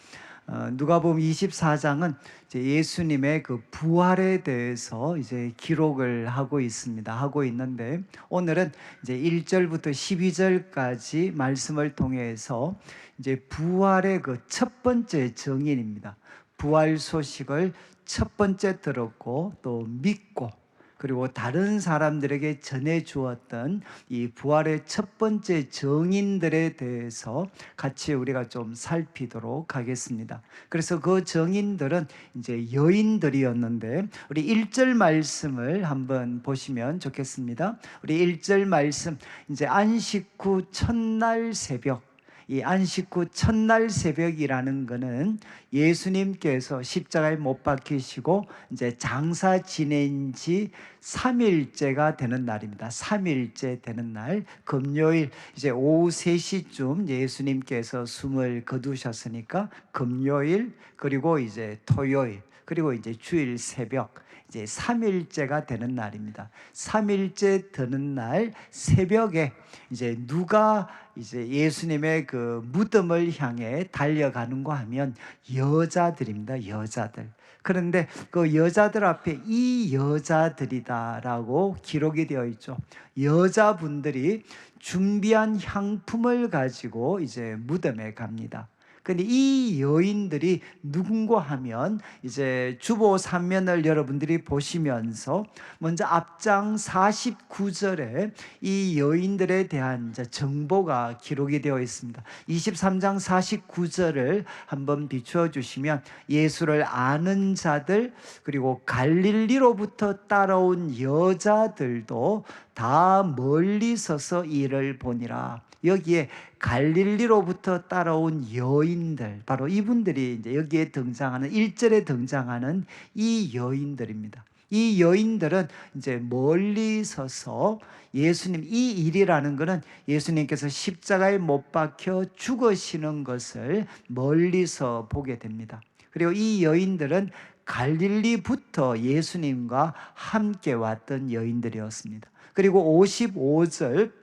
누가복음 24장은 이제 예수님의 그 부활에 대해서 이제 기록을 하고 있습니다. 하고 있는데 오늘은 이제 1절부터 12절까지 말씀을 통해서 이제 부활의 그 첫 번째 증인입니다. 부활 소식을 첫 번째 들었고 또 믿고 그리고 다른 사람들에게 전해 주었던 이 부활의 첫 번째 증인들에 대해서 같이 우리가 좀 살피도록 하겠습니다. 그래서 그 증인들은 이제 여인들이었는데 우리 1절 말씀을 한번 보시면 좋겠습니다. 우리 1절 말씀, 이제 안식 후 첫날 새벽, 이 안식 후 첫날 새벽이라는 것은 예수님께서 십자가에 못 박히시고 이제 장사 지낸 지 3일째가 되는 날입니다. 3일째 되는 날, 금요일 이제 오후 3시쯤 예수님께서 숨을 거두셨으니까 금요일, 그리고 이제 토요일, 그리고 이제 주일 새벽, 이제 3일째가 되는 날입니다. 3일째 되는 날 새벽에 이제 누가 이제 예수님의 그 무덤을 향해 달려가는가 하면 여자들입니다. 여자들. 그런데 그 여자들 앞에 이 여자들이다라고 기록이 되어 있죠. 여자분들이 준비한 향품을 가지고 이제 무덤에 갑니다. 근데 이 여인들이 누군가 하면 이제 주보 3면을 여러분들이 보시면서 먼저 앞장 49절에 이 여인들에 대한 정보가 기록이 되어 있습니다. 23장 49절을 한번 비추어 주시면 예수를 아는 자들 그리고 갈릴리로부터 따라온 여자들도 다 멀리 서서 이를 보니라. 여기에 갈릴리로부터 따라온 여인들, 바로 이분들이 이제 여기에 등장하는 1절에 등장하는 이 여인들입니다. 이 여인들은 이제 멀리 서서 예수님, 이 일이라는 것은 예수님께서 십자가에 못 박혀 죽으시는 것을 멀리서 보게 됩니다. 그리고 이 여인들은 갈릴리부터 예수님과 함께 왔던 여인들이었습니다. 그리고 55절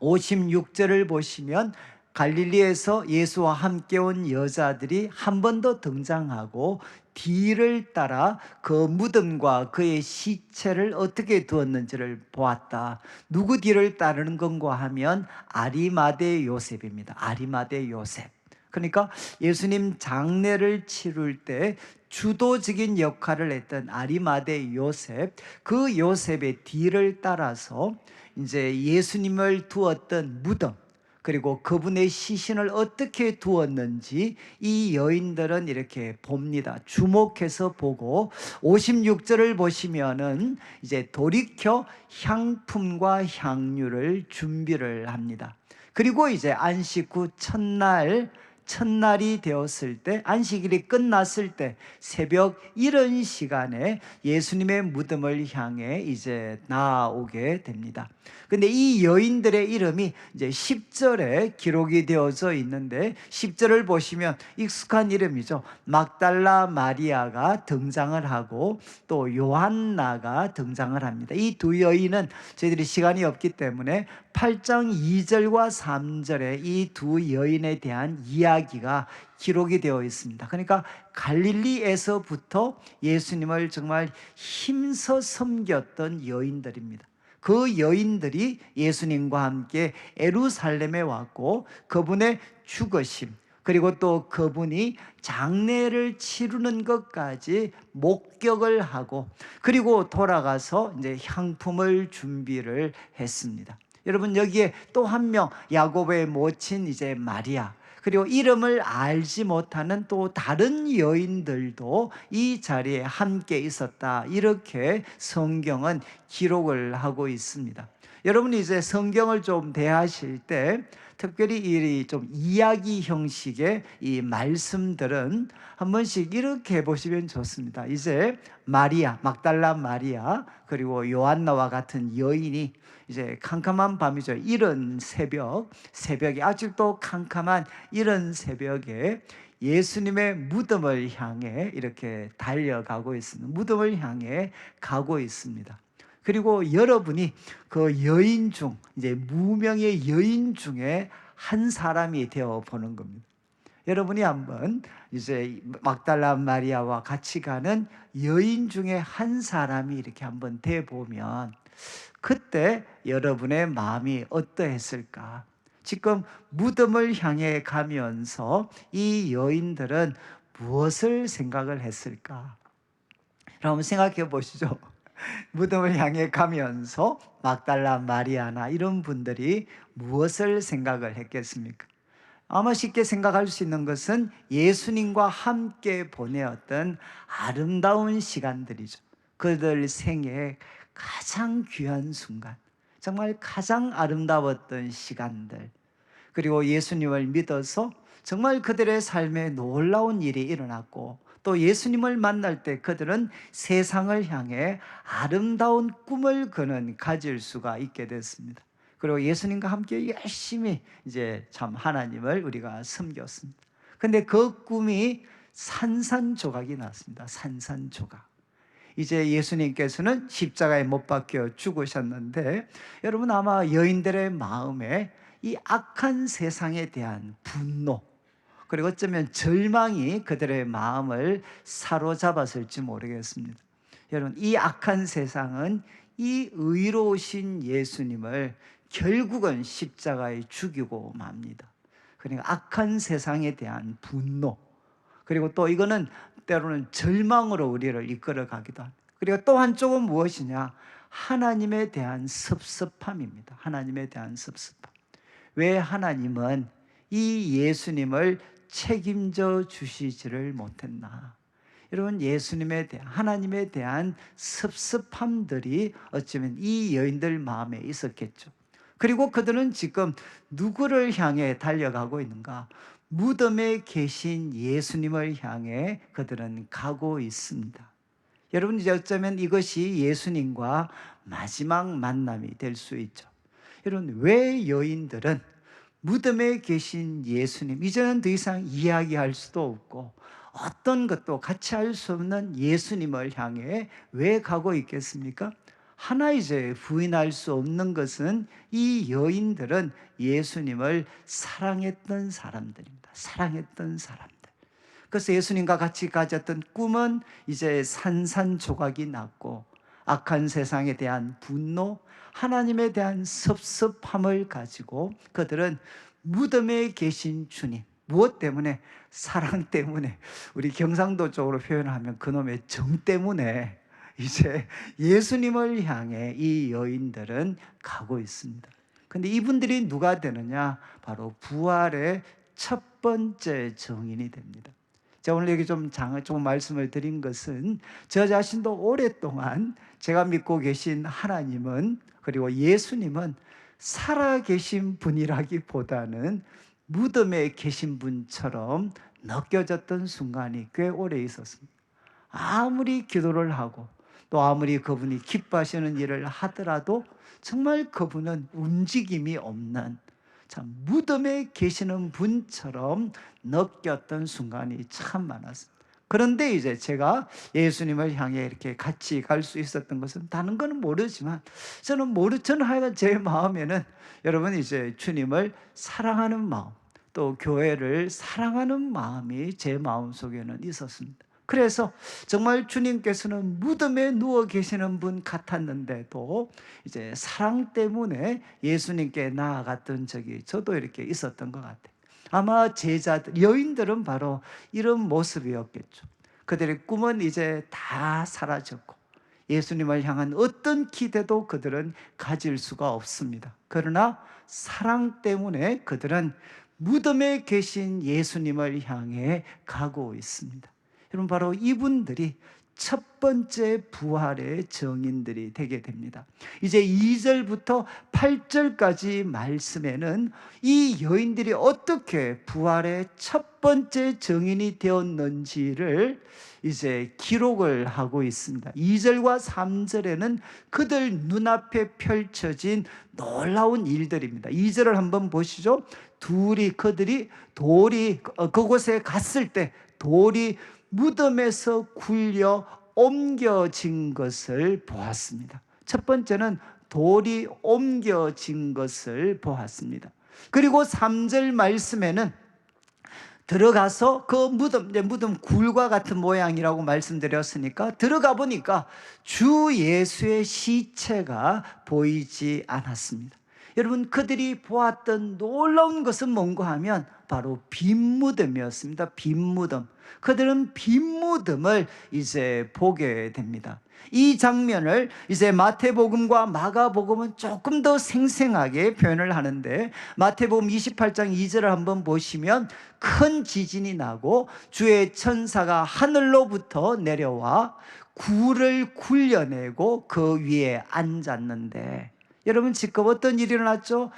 56절을 보시면 갈릴리에서 예수와 함께 온 여자들이 한 번 더 등장하고 뒤를 따라 그 무덤과 그의 시체를 어떻게 두었는지를 보았다. 누구 뒤를 따르는 건가 하면 아리마대 요셉입니다. 아리마대 요셉. 그러니까 예수님 장례를 치룰 때 주도적인 역할을 했던 아리마대 요셉, 그 요셉의 뒤를 따라서 이제 예수님을 두었던 무덤, 그리고 그분의 시신을 어떻게 두었는지 이 여인들은 이렇게 봅니다. 주목해서 보고 56절을 보시면은 이제 돌이켜 향품과 향유를 준비를 합니다. 그리고 이제 안식 후 첫날이 되었을 때, 안식일이 끝났을 때 새벽 이른 시간에 예수님의 무덤을 향해 이제 나아오게 됩니다. 근데 이 여인들의 이름이 이제 10절에 기록이 되어져 있는데 10절을 보시면 익숙한 이름이죠. 막달라 마리아가 등장을 하고 또 요한나가 등장을 합니다. 이 두 여인은 저희들이 시간이 없기 때문에 8장 2절과 3절에 이 두 여인에 대한 이야기가 기록이 되어 있습니다. 그러니까 갈릴리에서부터 예수님을 정말 힘써 섬겼던 여인들입니다. 그 여인들이 예수님과 함께 예루살렘에 왔고 그분의 죽으심, 그리고 또 그분이 장례를 치르는 것까지 목격을 하고 그리고 돌아가서 이제 향품을 준비를 했습니다. 여러분, 여기에 또 한 명 야곱의 모친 이제 마리아, 그리고 이름을 알지 못하는 또 다른 여인들도 이 자리에 함께 있었다. 이렇게 성경은 기록을 하고 있습니다. 여러분이 이제 성경을 좀 대하실 때 특별히 이 좀 이야기 형식의 이 말씀들은 한 번씩 이렇게 해보시면 좋습니다. 이제 마리아, 막달라 마리아, 그리고 요한나와 같은 여인이 이제 캄캄한 밤이죠. 이른 새벽에 아직도 캄캄한 이른 새벽에 예수님의 무덤을 향해 이렇게 달려가고 있습니다. 무덤을 향해 가고 있습니다. 그리고 여러분이 그 여인 중, 이제 무명의 여인 중에 한 사람이 되어 보는 겁니다. 여러분이 한번 이제 막달라 마리아와 같이 가는 여인 중에 한 사람이 이렇게 한번 돼 보면 그때 여러분의 마음이 어떠했을까? 지금 무덤을 향해 가면서 이 여인들은 무엇을 생각을 했을까? 한번 생각해 보시죠. 무덤을 향해 가면서 막달라 마리아나 이런 분들이 무엇을 생각을 했겠습니까? 아마 쉽게 생각할 수 있는 것은 예수님과 함께 보내었던 아름다운 시간들이죠. 그들 생애의 가장 귀한 순간, 정말 가장 아름다웠던 시간들, 그리고 예수님을 믿어서 정말 그들의 삶에 놀라운 일이 일어났고, 또 예수님을 만날 때 그들은 세상을 향해 아름다운 꿈을 가질 수가 있게 됐습니다. 그리고 예수님과 함께 열심히 이제 참 하나님을 우리가 섬겼습니다. 근데 그 꿈이 산산조각이 났습니다. 산산조각. 이제 예수님께서는 십자가에 못 박혀 죽으셨는데, 여러분 아마 여인들의 마음에 이 악한 세상에 대한 분노, 그리고 어쩌면 절망이 그들의 마음을 사로잡았을지 모르겠습니다. 여러분, 이 악한 세상은 이 의로우신 예수님을 결국은 십자가에 죽이고 맙니다. 그러니까 악한 세상에 대한 분노, 그리고 또 이거는 때로는 절망으로 우리를 이끌어 가기도 합니다. 그리고 또 한쪽은 무엇이냐? 하나님에 대한 섭섭함입니다. 하나님에 대한 섭섭함. 왜 하나님은 이 예수님을 책임져 주시지를 못했나? 여러분, 예수님에 대한, 하나님에 대한 섭섭함들이 어쩌면 이 여인들 마음에 있었겠죠. 그리고 그들은 지금 누구를 향해 달려가고 있는가? 무덤에 계신 예수님을 향해 그들은 가고 있습니다. 여러분, 이제 어쩌면 이것이 예수님과 마지막 만남이 될 수 있죠. 여러분, 왜 여인들은 무덤에 계신 예수님, 이제는 더 이상 이야기할 수도 없고 어떤 것도 같이 할 수 없는 예수님을 향해 왜 가고 있겠습니까? 하나 이제 부인할 수 없는 것은 이 여인들은 예수님을 사랑했던 사람들입니다. 사랑했던 사람들. 그래서 예수님과 같이 가졌던 꿈은 이제 산산조각이 났고, 악한 세상에 대한 분노, 하나님에 대한 섭섭함을 가지고 그들은 무덤에 계신 주님, 무엇 때문에? 사랑 때문에, 우리 경상도 쪽으로 표현하면 그놈의 정 때문에 이제 예수님을 향해 이 여인들은 가고 있습니다. 근데 이분들이 누가 되느냐? 바로 부활의 첫 번째 증인이 됩니다. 제가 오늘 여기 좀 말씀을 드린 것은 저 자신도 오랫동안 제가 믿고 계신 하나님은, 그리고 예수님은 살아계신 분이라기보다는 무덤에 계신 분처럼 느껴졌던 순간이 꽤 오래 있었습니다. 아무리 기도를 하고 또 아무리 그분이 기뻐하시는 일을 하더라도 정말 그분은 움직임이 없는, 참 무덤에 계시는 분처럼 느꼈던 순간이 참 많았습니다. 그런데 이제 제가 예수님을 향해 이렇게 같이 갈 수 있었던 것은 다른 건 모르지만 저는 하여간 제 마음에는 여러분 이제 주님을 사랑하는 마음, 또 교회를 사랑하는 마음이 제 마음속에는 있었습니다. 그래서 정말 주님께서는 무덤에 누워 계시는 분 같았는데도 이제 사랑 때문에 예수님께 나아갔던 적이 저도 이렇게 있었던 것 같아요. 아마 제자들, 여인들은 바로 이런 모습이었겠죠. 그들의 꿈은 이제 다 사라졌고 예수님을 향한 어떤 기대도 그들은 가질 수가 없습니다. 그러나 사랑 때문에 그들은 무덤에 계신 예수님을 향해 가고 있습니다. 여러분, 바로 이분들이 첫 번째 부활의 증인들이 되게 됩니다. 이제 2절부터 8절까지 말씀에는 이 여인들이 어떻게 부활의 첫 번째 증인이 되었는지를 이제 기록을 하고 있습니다. 2절과 3절에는 그들 눈앞에 펼쳐진 놀라운 일들입니다. 2절을 한번 보시죠. 그들이 그곳에 갔을 때 돌이 무덤에서 굴려 옮겨진 것을 보았습니다. 첫 번째는 돌이 옮겨진 것을 보았습니다. 그리고 3절 말씀에는 들어가서 그 무덤 굴과 같은 모양이라고 말씀드렸으니까 들어가 보니까 주 예수의 시체가 보이지 않았습니다. 여러분, 그들이 보았던 놀라운 것은 뭔가 하면 바로 빈 무덤이었습니다. 빈 무덤. 그들은 빈 무덤을 이제 보게 됩니다. 이 장면을 이제 마태복음과 마가복음은 조금 더 생생하게 표현을 하는데, 마태복음 28장 2절을 한번 보시면 큰 지진이 나고 주의 천사가 하늘로부터 내려와 굴을 굴려내고 그 위에 앉았는데, 여러분 지금 어떤 일이 일어났죠?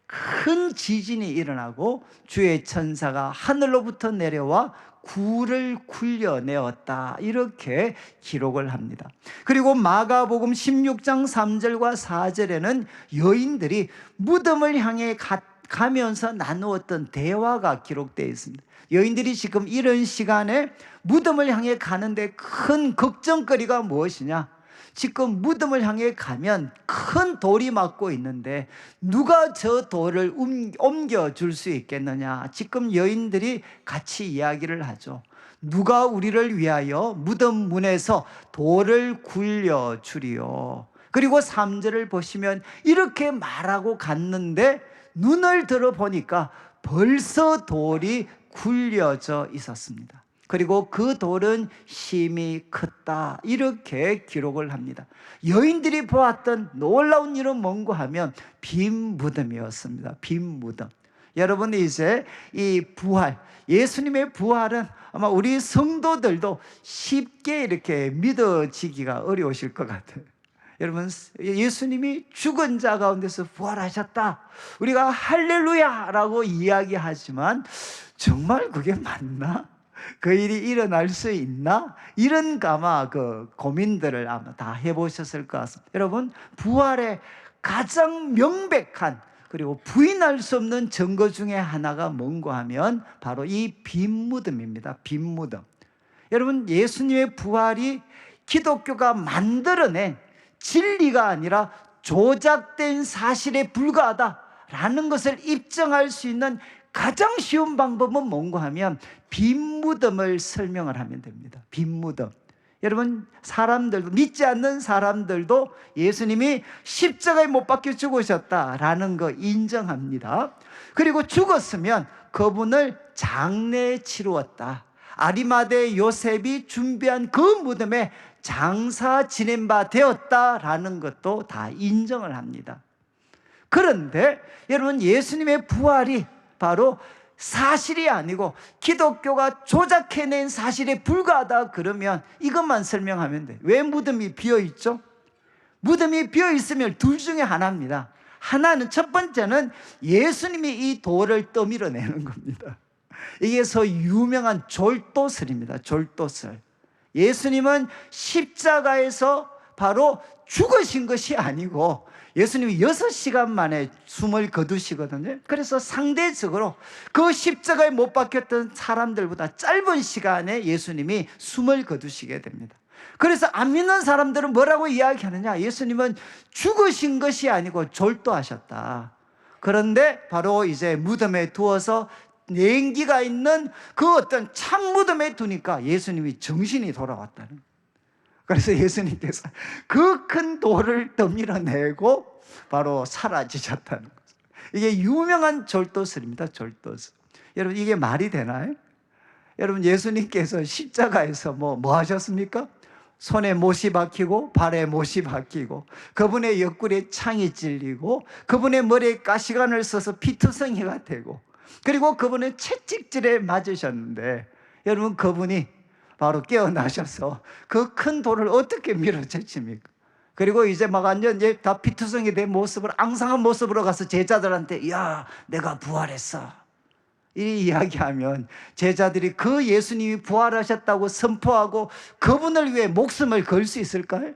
큰 지진이 일어나고 주의 천사가 하늘로부터 내려와 굴을 굴려내었다, 이렇게 기록을 합니다. 그리고 마가복음 16장 3절과 4절에는 여인들이 무덤을 향해 가면서 나누었던 대화가 기록되어 있습니다. 여인들이 지금 이런 시간에 무덤을 향해 가는데 큰 걱정거리가 무엇이냐? 지금 무덤을 향해 가면 큰 돌이 막고 있는데 누가 저 돌을 옮겨줄 수 있겠느냐? 지금 여인들이 같이 이야기를 하죠. 누가 우리를 위하여 무덤 문에서 돌을 굴려주리요? 그리고 3절을 보시면 이렇게 말하고 갔는데 눈을 들어보니까 벌써 돌이 굴려져 있었습니다. 그리고 그 돌은 힘이 컸다, 이렇게 기록을 합니다. 여인들이 보았던 놀라운 일은 뭔가 하면 빈 무덤이었습니다. 빈 무덤. 여러분, 이제 이 부활, 예수님의 부활은 아마 우리 성도들도 쉽게 이렇게 믿어지기가 어려우실 것 같아요. 여러분, 예수님이 죽은 자 가운데서 부활하셨다, 우리가 할렐루야라고 이야기하지만 정말 그게 맞나? 그 일이 일어날 수 있나? 이런 아마 그 고민들을 아마 다 해보셨을 것 같습니다. 여러분, 부활의 가장 명백한 그리고 부인할 수 없는 증거 중에 하나가 뭔가 하면 바로 이 빈 무덤입니다. 빈 무덤. 여러분, 예수님의 부활이 기독교가 만들어낸 진리가 아니라 조작된 사실에 불과하다라는 것을 입증할 수 있는 가장 쉬운 방법은 뭔가 하면 빈 무덤을 설명을 하면 됩니다. 빈 무덤. 여러분, 사람들도, 믿지 않는 사람들도 예수님이 십자가에 못 박혀 죽으셨다라는 거 인정합니다. 그리고 죽었으면 그분을 장례 치루었다, 아리마대 요셉이 준비한 그 무덤에 장사 지낸 바 되었다라는 것도 다 인정을 합니다. 그런데 여러분, 예수님의 부활이 바로 사실이 아니고 기독교가 조작해낸 사실에 불과하다 그러면 이것만 설명하면 돼. 왜 무덤이 비어있죠? 무덤이 비어있으면 둘 중에 하나입니다. 하나는, 첫 번째는 예수님이 이 돌을 떠밀어내는 겁니다. 이게 소 유명한 졸도설입니다. 졸도설. 예수님은 십자가에서 바로 죽으신 것이 아니고 예수님이 6시간 만에 숨을 거두시거든요. 그래서 상대적으로 그 십자가에 못 박혔던 사람들보다 짧은 시간에 예수님이 숨을 거두시게 됩니다. 그래서 안 믿는 사람들은 뭐라고 이야기하느냐? 예수님은 죽으신 것이 아니고 졸도하셨다. 그런데 바로 이제 무덤에 두어서 냉기가 있는 그 어떤 참 무덤에 두니까 예수님이 정신이 돌아왔다는 거예요. 그래서 예수님께서 그 큰 돌을 떠밀어내고 바로 사라지셨다는 거죠. 이게 유명한 졸도설입니다. 졸도설. 여러분, 이게 말이 되나요? 여러분, 예수님께서 십자가에서 뭐 하셨습니까? 손에 못이 박히고 발에 못이 박히고 그분의 옆구리에 창이 찔리고 그분의 머리에 가시관을 써서 피투성이가 되고 그리고 그분은 채찍질에 맞으셨는데, 여러분, 그분이 바로 깨어나셔서 그 큰 돌을 어떻게 밀어제칩니까? 그리고 이제 막 완전 이제 다 피투성이 된 모습으로, 앙상한 모습으로 가서 제자들한테 야, 내가 부활했어, 이 이야기하면 제자들이 그 예수님이 부활하셨다고 선포하고 그분을 위해 목숨을 걸 수 있을까요?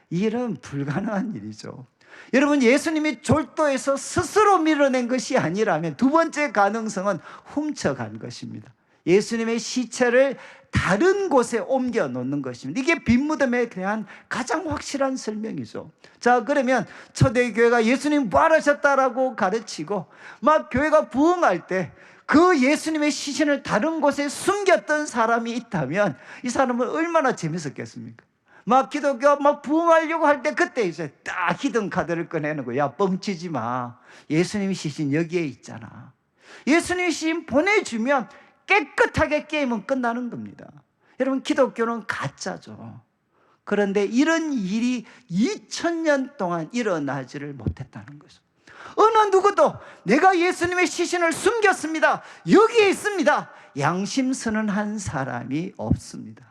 이런 불가능한 일이죠. 여러분, 예수님이 졸도에서 스스로 밀어낸 것이 아니라면 두 번째 가능성은 훔쳐간 것입니다. 예수님의 시체를 다른 곳에 옮겨 놓는 것입니다. 이게 빈 무덤에 대한 가장 확실한 설명이죠. 자, 그러면 초대교회가 예수님 부활하셨다라고 가르치고 막 교회가 부흥할 때 그 예수님의 시신을 다른 곳에 숨겼던 사람이 있다면 이 사람은 얼마나 재밌었겠습니까? 막 기독교가 막 부흥하려고 할 때 그때 이제 딱 히든 카드를 꺼내는 거야. 야, 뻥치지 마, 예수님의 시신 여기에 있잖아. 예수님의 시신 보내주면 깨끗하게 게임은 끝나는 겁니다. 여러분, 기독교는 가짜죠. 그런데 이런 일이 2000년 동안 일어나지를 못했다는 거죠. 어느 누구도 내가 예수님의 시신을 숨겼습니다, 여기에 있습니다, 양심 선언한 사람이 없습니다.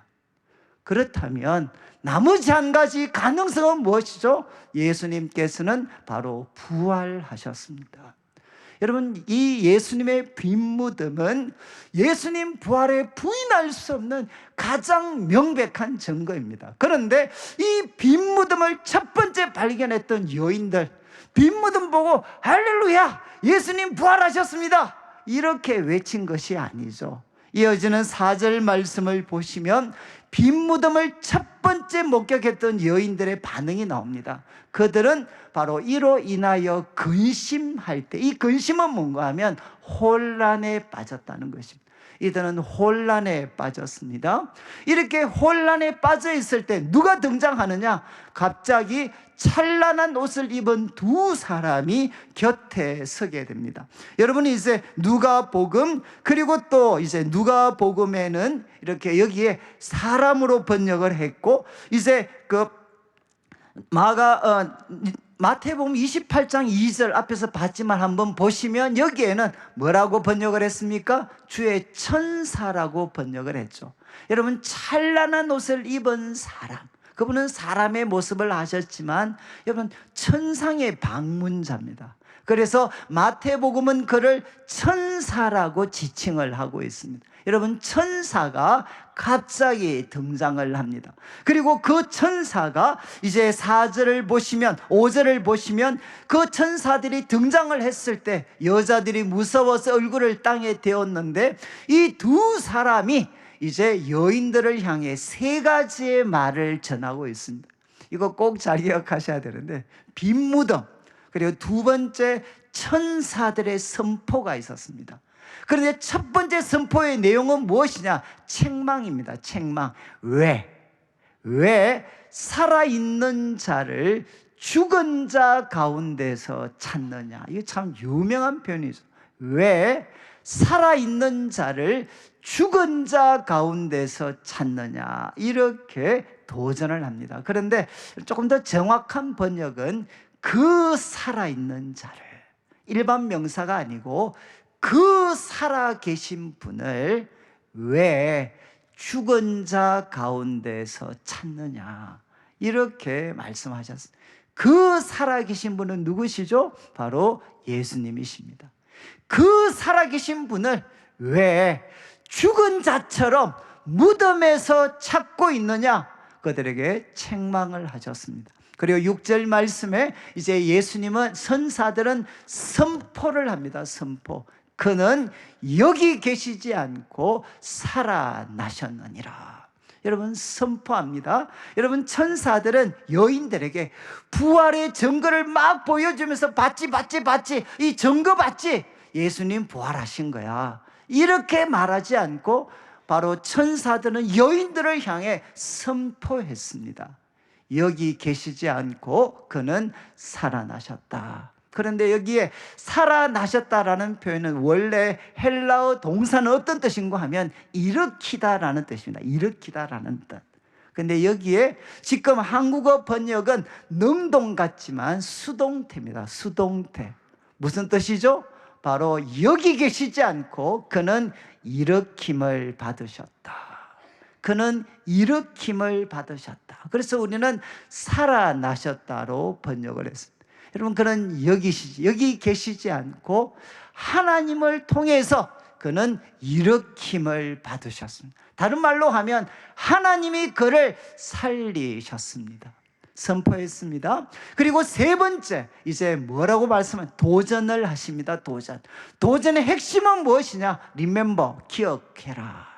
그렇다면 나머지 한 가지 가능성은 무엇이죠? 예수님께서는 바로 부활하셨습니다. 여러분, 이 예수님의 빈 무덤은 예수님 부활에 부인할 수 없는 가장 명백한 증거입니다. 그런데 이 빈 무덤을 첫 번째 발견했던 여인들, 빈 무덤 보고 할렐루야, 예수님 부활하셨습니다, 이렇게 외친 것이 아니죠. 이어지는 4절 말씀을 보시면 빈 무덤을 첫 번째 목격했던 여인들의 반응이 나옵니다. 그들은 바로 이로 인하여 근심할 때, 이 근심은 뭔가 하면 혼란에 빠졌다는 것입니다. 이들은 혼란에 빠졌습니다. 이렇게 혼란에 빠져 있을 때 누가 등장하느냐? 갑자기 찬란한 옷을 입은 두 사람이 곁에 서게 됩니다. 여러분이 이제 누가복음, 그리고 또 이제 누가복음에는 이렇게 여기에 사람으로 번역을 했고, 이제 그 마태복음 28장 2절 앞에서 봤지만 한번 보시면 여기에는 뭐라고 번역을 했습니까? 주의 천사라고 번역을 했죠. 여러분, 찬란한 옷을 입은 사람, 그분은 사람의 모습을 하셨지만 여러분, 천상의 방문자입니다. 그래서 마태복음은 그를 천사라고 지칭을 하고 있습니다. 여러분, 천사가 갑자기 등장을 합니다. 그리고 그 천사가 이제 4절을 보시면, 5절을 보시면 그 천사들이 등장을 했을 때 여자들이 무서워서 얼굴을 땅에 대었는데, 이 두 사람이 이제 여인들을 향해 세 가지의 말을 전하고 있습니다. 이거 꼭 잘 기억하셔야 되는데, 빈 무덤, 그리고 두 번째 천사들의 선포가 있었습니다. 그런데 첫 번째 선포의 내용은 무엇이냐? 책망입니다. 책망. 왜 살아있는 자를 죽은 자 가운데서 찾느냐? 이게 참 유명한 표현이죠. 왜 살아있는 자를 죽은 자 가운데서 찾느냐? 이렇게 도전을 합니다. 그런데 조금 더 정확한 번역은 그 살아있는 자를, 일반 명사가 아니고 그 살아계신 분을 왜 죽은 자 가운데서 찾느냐, 이렇게 말씀하셨습니다. 그 살아계신 분은 누구시죠? 바로 예수님이십니다. 그 살아계신 분을 왜 죽은 자처럼 무덤에서 찾고 있느냐? 그들에게 책망을 하셨습니다. 그리고 6절 말씀에 이제 예수님은, 선사들은 선포를 합니다. 선포. 그는 여기 계시지 않고 살아나셨느니라. 여러분, 선포합니다. 여러분, 천사들은 여인들에게 부활의 증거를 막 보여주면서 봤지, 이 증거 봤지? 예수님 부활하신 거야, 이렇게 말하지 않고 바로 천사들은 여인들을 향해 선포했습니다. 여기 계시지 않고 그는 살아나셨다. 그런데 여기에 살아나셨다라는 표현은 원래 헬라어 동사는 어떤 뜻인가 하면 일으키다라는 뜻입니다. 일으키다라는 뜻. 근데 여기에 지금 한국어 번역은 능동 같지만 수동태입니다. 수동태. 무슨 뜻이죠? 바로 여기 계시지 않고 그는 일으킴을 받으셨다. 그는 일으킴을 받으셨다. 그래서 우리는 살아나셨다로 번역을 했습니다. 여러분, 그는 여기 계시지 않고 하나님을 통해서 그는 일으킴을 받으셨습니다. 다른 말로 하면 하나님이 그를 살리셨습니다. 선포했습니다. 그리고 세 번째, 이제 뭐라고 말씀하면 도전을 하십니다. 도전의 핵심은 무엇이냐? Remember, 기억해라.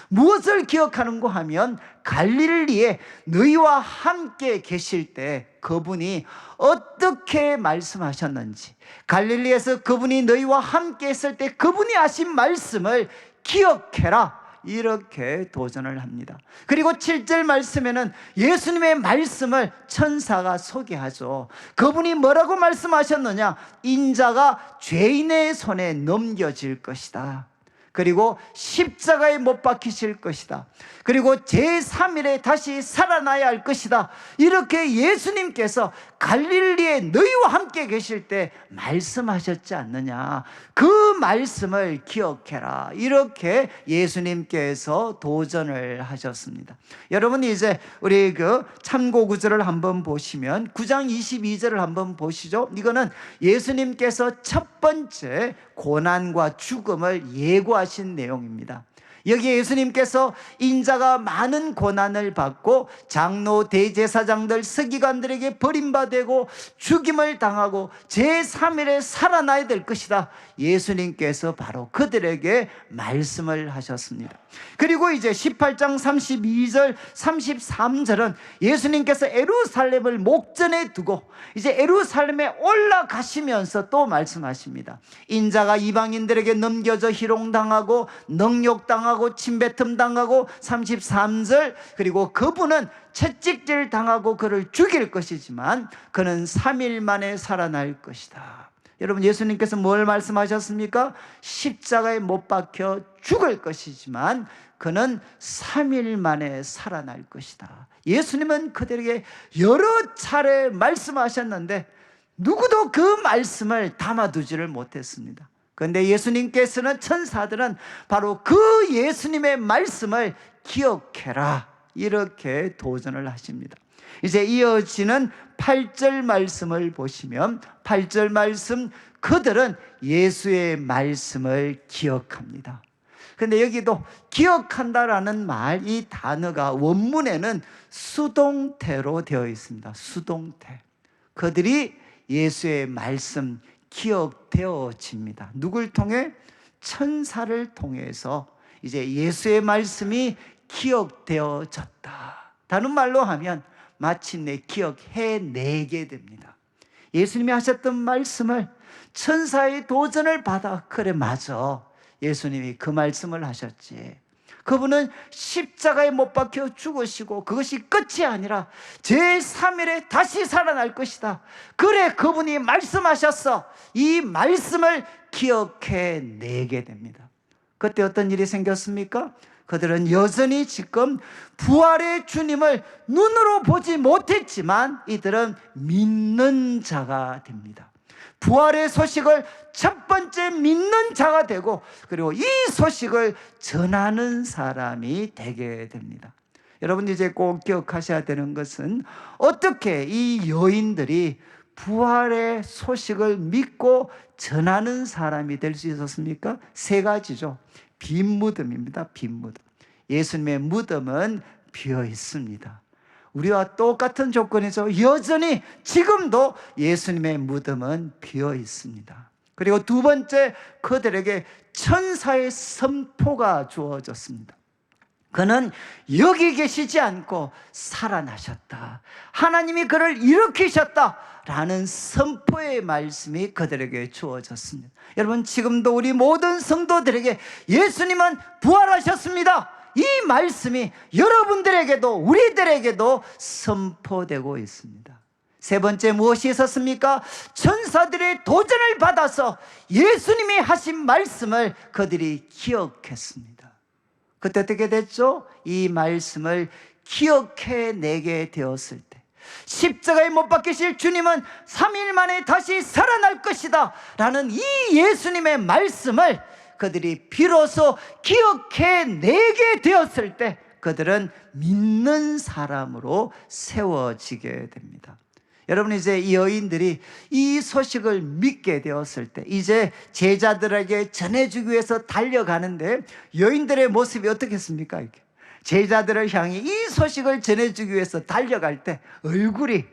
무엇을 기억하는고 하면 갈릴리에 너희와 함께 계실 때 그분이 어떻게 말씀하셨는지, 갈릴리에서 그분이 너희와 함께 했을 때 그분이 하신 말씀을 기억해라, 이렇게 도전을 합니다. 그리고 7절 말씀에는 예수님의 말씀을 천사가 소개하죠. 그분이 뭐라고 말씀하셨느냐? 인자가 죄인의 손에 넘겨질 것이다. 그리고 십자가에 못 박히실 것이다. 그리고 제3일에 다시 살아나야 할 것이다. 이렇게 예수님께서 갈릴리에 너희와 함께 계실 때 말씀하셨지 않느냐. 그 말씀을 기억해라. 이렇게 예수님께서 도전을 하셨습니다. 여러분, 이제 우리 그 참고 구절을 한번 보시면 9장 22절을 한번 보시죠. 이거는 예수님께서 첫 번째 고난과 죽음을 예고하신 내용입니다. 여기에 예수님께서 인자가 많은 고난을 받고 장로, 대제사장들, 서기관들에게 버림받고 죽임을 당하고 제3일에 살아나야 될 것이다. 예수님께서 바로 그들에게 말씀을 하셨습니다. 그리고 이제 18장 32절 33절은 예수님께서 예루살렘을 목전에 두고 이제 예루살렘에 올라가시면서 또 말씀하십니다. 인자가 이방인들에게 넘겨져 희롱당하고 능욕당하고 침뱉음 당하고 33절, 그리고 그분은 채찍질 당하고 그를 죽일 것이지만 그는 3일 만에 살아날 것이다. 여러분, 예수님께서 뭘 말씀하셨습니까? 십자가에 못 박혀 죽을 것이지만 그는 3일 만에 살아날 것이다. 예수님은 그들에게 여러 차례 말씀하셨는데 누구도 그 말씀을 담아두지를 못했습니다. 그런데 예수님께서는, 천사들은 바로 그 예수님의 말씀을 기억해라, 이렇게 도전을 하십니다. 이제 이어지는 8절 말씀을 보시면 8절 말씀, 그들은 예수의 말씀을 기억합니다. 그런데 여기도 기억한다라는 말, 이 단어가 원문에는 수동태로 되어 있습니다. 수동태. 그들이 예수의 말씀 기억되어집니다. 누굴 통해? 천사를 통해서 이제 예수의 말씀이 기억되어졌다. 다른 말로 하면 마침내 기억해내게 됩니다. 예수님이 하셨던 말씀을 천사의 도전을 받아, 그래 맞아, 예수님이 그 말씀을 하셨지. 그분은 십자가에 못 박혀 죽으시고 그것이 끝이 아니라 제3일에 다시 살아날 것이다. 그래, 그분이 말씀하셨어. 이 말씀을 기억해내게 됩니다. 그때 어떤 일이 생겼습니까? 그들은 여전히 지금 부활의 주님을 눈으로 보지 못했지만 이들은 믿는 자가 됩니다. 부활의 소식을 첫 번째 믿는 자가 되고, 그리고 이 소식을 전하는 사람이 되게 됩니다. 여러분, 이제 꼭 기억하셔야 되는 것은 어떻게 이 여인들이 부활의 소식을 믿고 전하는 사람이 될 수 있었습니까? 세 가지죠. 빈 무덤입니다. 빈 무덤. 예수님의 무덤은 비어 있습니다. 우리와 똑같은 조건에서 여전히 지금도 예수님의 무덤은 비어 있습니다. 그리고 두 번째, 그들에게 천사의 선포가 주어졌습니다. 그는 여기 계시지 않고 살아나셨다. 하나님이 그를 일으키셨다. 라는 선포의 말씀이 그들에게 주어졌습니다. 여러분, 지금도 우리 모든 성도들에게 예수님은 부활하셨습니다. 이 말씀이 여러분들에게도 우리들에게도 선포되고 있습니다. 세 번째, 무엇이 있었습니까? 천사들의 도전을 받아서 예수님이 하신 말씀을 그들이 기억했습니다. 그때 어떻게 됐죠? 이 말씀을 기억해내게 되었을 때, 십자가에 못 박히실 주님은 3일 만에 다시 살아날 것이다 라는 이 예수님의 말씀을 그들이 비로소 기억해내게 되었을 때 그들은 믿는 사람으로 세워지게 됩니다. 여러분, 이제 이 여인들이 이 소식을 믿게 되었을 때 이제 제자들에게 전해주기 위해서 달려가는데 여인들의 모습이 어떻겠습니까? 이렇게 제자들을 향해 이 소식을 전해주기 위해서 달려갈 때 얼굴이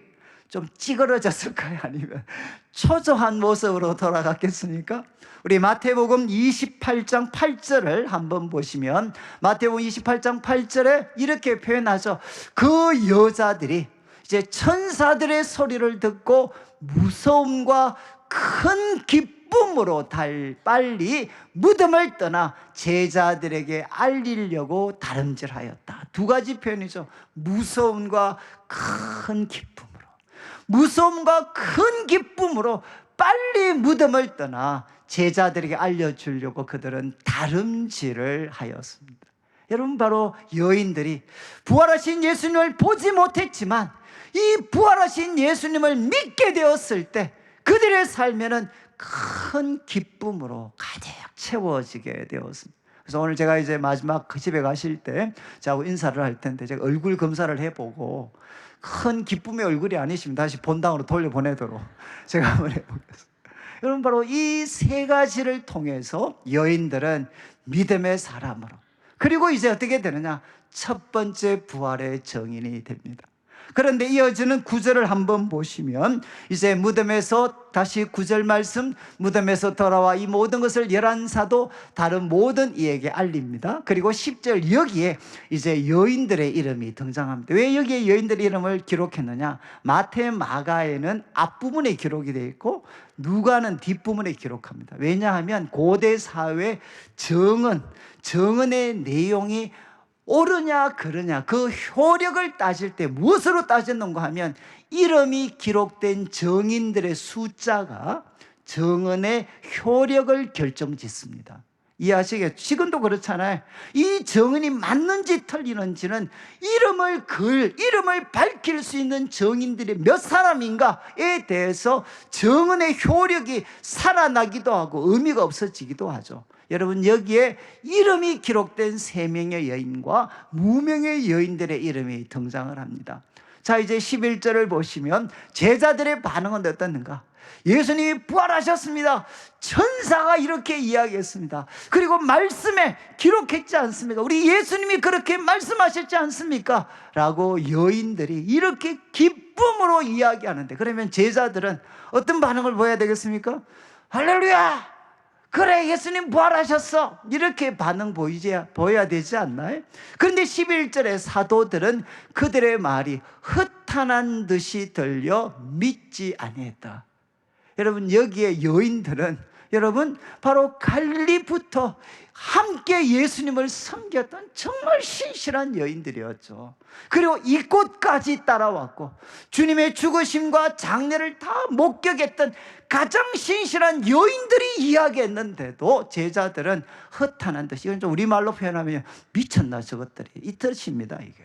좀 찌그러졌을까요? 아니면 초조한 모습으로 돌아갔겠습니까? 우리 마태복음 28장 8절을 한번 보시면 마태복음 28장 8절에 이렇게 표현하죠. 그 여자들이 이제 천사들의 소리를 듣고 무서움과 큰 기쁨으로 빨리 무덤을 떠나 제자들에게 알리려고 다름질하였다. 두 가지 표현이죠. 무서움과 큰 기쁨으로. 무서움과 큰 기쁨으로 빨리 무덤을 떠나 제자들에게 알려주려고 그들은 다름질을 하였습니다. 여러분, 바로 여인들이 부활하신 예수님을 보지 못했지만 이 부활하신 예수님을 믿게 되었을 때 그들의 삶에는 큰 기쁨으로 가득 채워지게 되었습니다. 그래서 오늘 제가 이제 마지막 그 집에 가실 때 저하고 인사를 할 텐데 제가 얼굴 검사를 해보고 큰 기쁨의 얼굴이 아니시면 다시 본당으로 돌려보내도록 제가 한번 해보겠습니다. 여러분, 바로 이 세 가지를 통해서 여인들은 믿음의 사람으로, 그리고 이제 어떻게 되느냐, 첫 번째 부활의 증인이 됩니다. 그런데 이어지는 9절을 한번 보시면 이제 무덤에서 다시 9절 말씀, 무덤에서 돌아와 이 모든 것을 11사도 다른 모든 이에게 알립니다. 그리고 10절 여기에 이제 여인들의 이름이 등장합니다. 왜 여기에 여인들의 이름을 기록했느냐? 마태, 마가에는 앞부분에 기록이 되어 있고 누가는 뒷부분에 기록합니다. 왜냐하면 고대 사회 정언의 내용이 옳으냐 그르냐 그 효력을 따질 때 무엇으로 따졌는가 하면 이름이 기록된 정인들의 숫자가 정언의 효력을 결정짓습니다. 이해하시겠죠? 지금도 그렇잖아요. 이 정언이 맞는지 틀리는지는 이름을 밝힐 수 있는 정인들이 몇 사람인가에 대해서 정언의 효력이 살아나기도 하고 의미가 없어지기도 하죠. 여러분, 여기에 이름이 기록된 3명의 여인과 무명의 여인들의 이름이 등장을 합니다. 자, 이제 11절을 보시면 제자들의 반응은 어떻는가? 예수님이 부활하셨습니다. 천사가 이렇게 이야기했습니다. 그리고 말씀에 기록했지 않습니까? 우리 예수님이 그렇게 말씀하셨지 않습니까? 라고 여인들이 이렇게 기쁨으로 이야기하는데, 그러면 제자들은 어떤 반응을 보여야 되겠습니까? 할렐루야! 그래, 예수님 부활하셨어, 이렇게 반응 보여야 되지 않나요? 그런데 11절에 사도들은 그들의 말이 흩어난 듯이 들려 믿지 아니했다. 여러분, 여기에 여인들은 여러분 바로 갈릴리부터 함께 예수님을 섬겼던 정말 신실한 여인들이었죠. 그리고 이곳까지 따라왔고 주님의 죽으심과 장례를 다 목격했던 가장 신실한 여인들이 이야기했는데도 제자들은 허탄한 듯이, 이건 좀 우리말로 표현하면 미쳤나 저것들이, 이 뜻입니다. 이게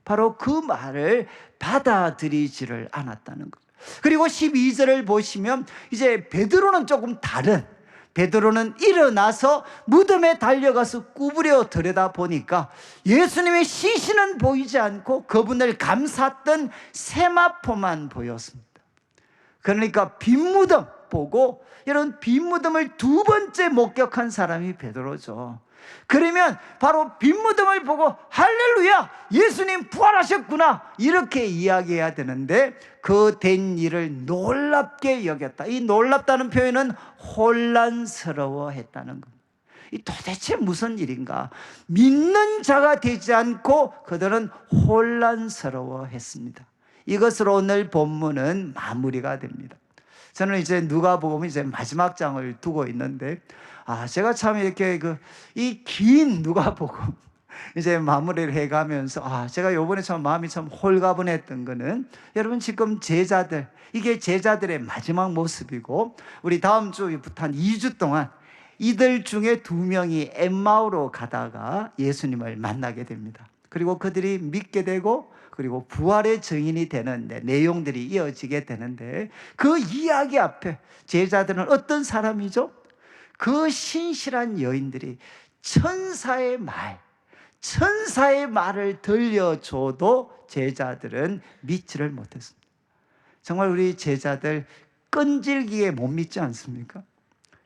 바로 그 말을 받아들이지를 않았다는 것. 그리고 12절을 보시면 이제 베드로는 조금 다른, 베드로는 일어나서 무덤에 달려가서 구부려 들여다보니까 예수님의 시신은 보이지 않고 그분을 감쌌던 세마포만 보였습니다. 그러니까 빈 무덤 보고, 이런 빈 무덤을 두 번째 목격한 사람이 베드로죠. 그러면 바로 빈 무덤을 보고 할렐루야, 예수님 부활하셨구나, 이렇게 이야기해야 되는데 그 된 일을 놀랍게 여겼다. 이 놀랍다는 표현은 혼란스러워했다는 겁니다. 이 도대체 무슨 일인가? 믿는 자가 되지 않고 그들은 혼란스러워했습니다. 이것으로 오늘 본문은 마무리가 됩니다. 저는 이제 누가복음 이제 마지막 장을 두고 있는데, 제가 참 이렇게 이 긴 누가복음 이제 마무리를 해가면서 제가 요번에 참 마음이 참 홀가분했던 거는, 여러분 지금 제자들, 이게 제자들의 마지막 모습이고 우리 다음 주부터 한 2주 동안 이들 중에 2명이 엠마오로 가다가 예수님을 만나게 됩니다. 그리고 그들이 믿게 되고 그리고 부활의 증인이 되는 내용들이 이어지게 되는데, 그 이야기 앞에 제자들은 어떤 사람이죠? 그 신실한 여인들이 천사의 말을 들려줘도 제자들은 믿지를 못했습니다. 정말 우리 제자들 끈질기게 못 믿지 않습니까?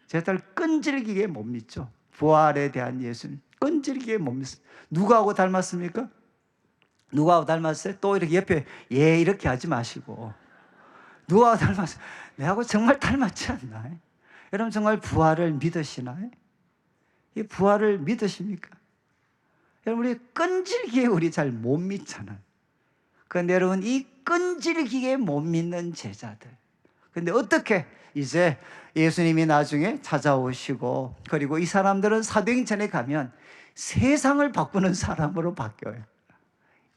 제자들 끈질기게 못 믿죠. 부활에 대한 예수님 끈질기게 못 믿습니다. 누구하고 닮았습니까? 누구하고 닮았어요? 또 이렇게 옆에 이렇게 하지 마시고 누구하고 닮았어요? 내하고 정말 닮았지 않나요? 여러분 정말 부활을 믿으시나요? 이 부활을 믿으십니까? 여러분 우리 끈질기게 우리 잘 못 믿잖아요. 그런데 여러분 이 끈질기게 못 믿는 제자들, 근데 어떻게 이제 예수님이 나중에 찾아오시고 그리고 이 사람들은 사도행전에 가면 세상을 바꾸는 사람으로 바뀌어요.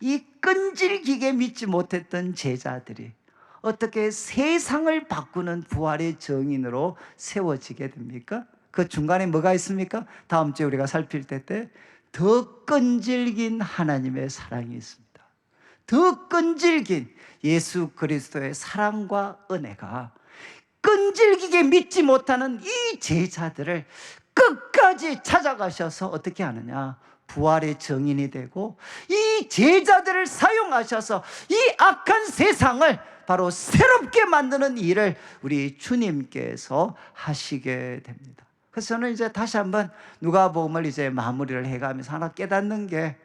이 끈질기게 믿지 못했던 제자들이 어떻게 세상을 바꾸는 부활의 정인으로 세워지게 됩니까? 그 중간에 뭐가 있습니까? 다음 주에 우리가 살필 때 더 끈질긴 하나님의 사랑이 있습니다. 더 끈질긴 예수 그리스도의 사랑과 은혜가 끈질기게 믿지 못하는 이 제자들을 끝까지 찾아가셔서 어떻게 하느냐? 부활의 정인이 되고 이 제자들을 사용하셔서 이 악한 세상을 바로 새롭게 만드는 일을 우리 주님께서 하시게 됩니다. 그래서 저는 이제 다시 한번 누가복음을 이제 마무리를 해가면서 하나 깨닫는 게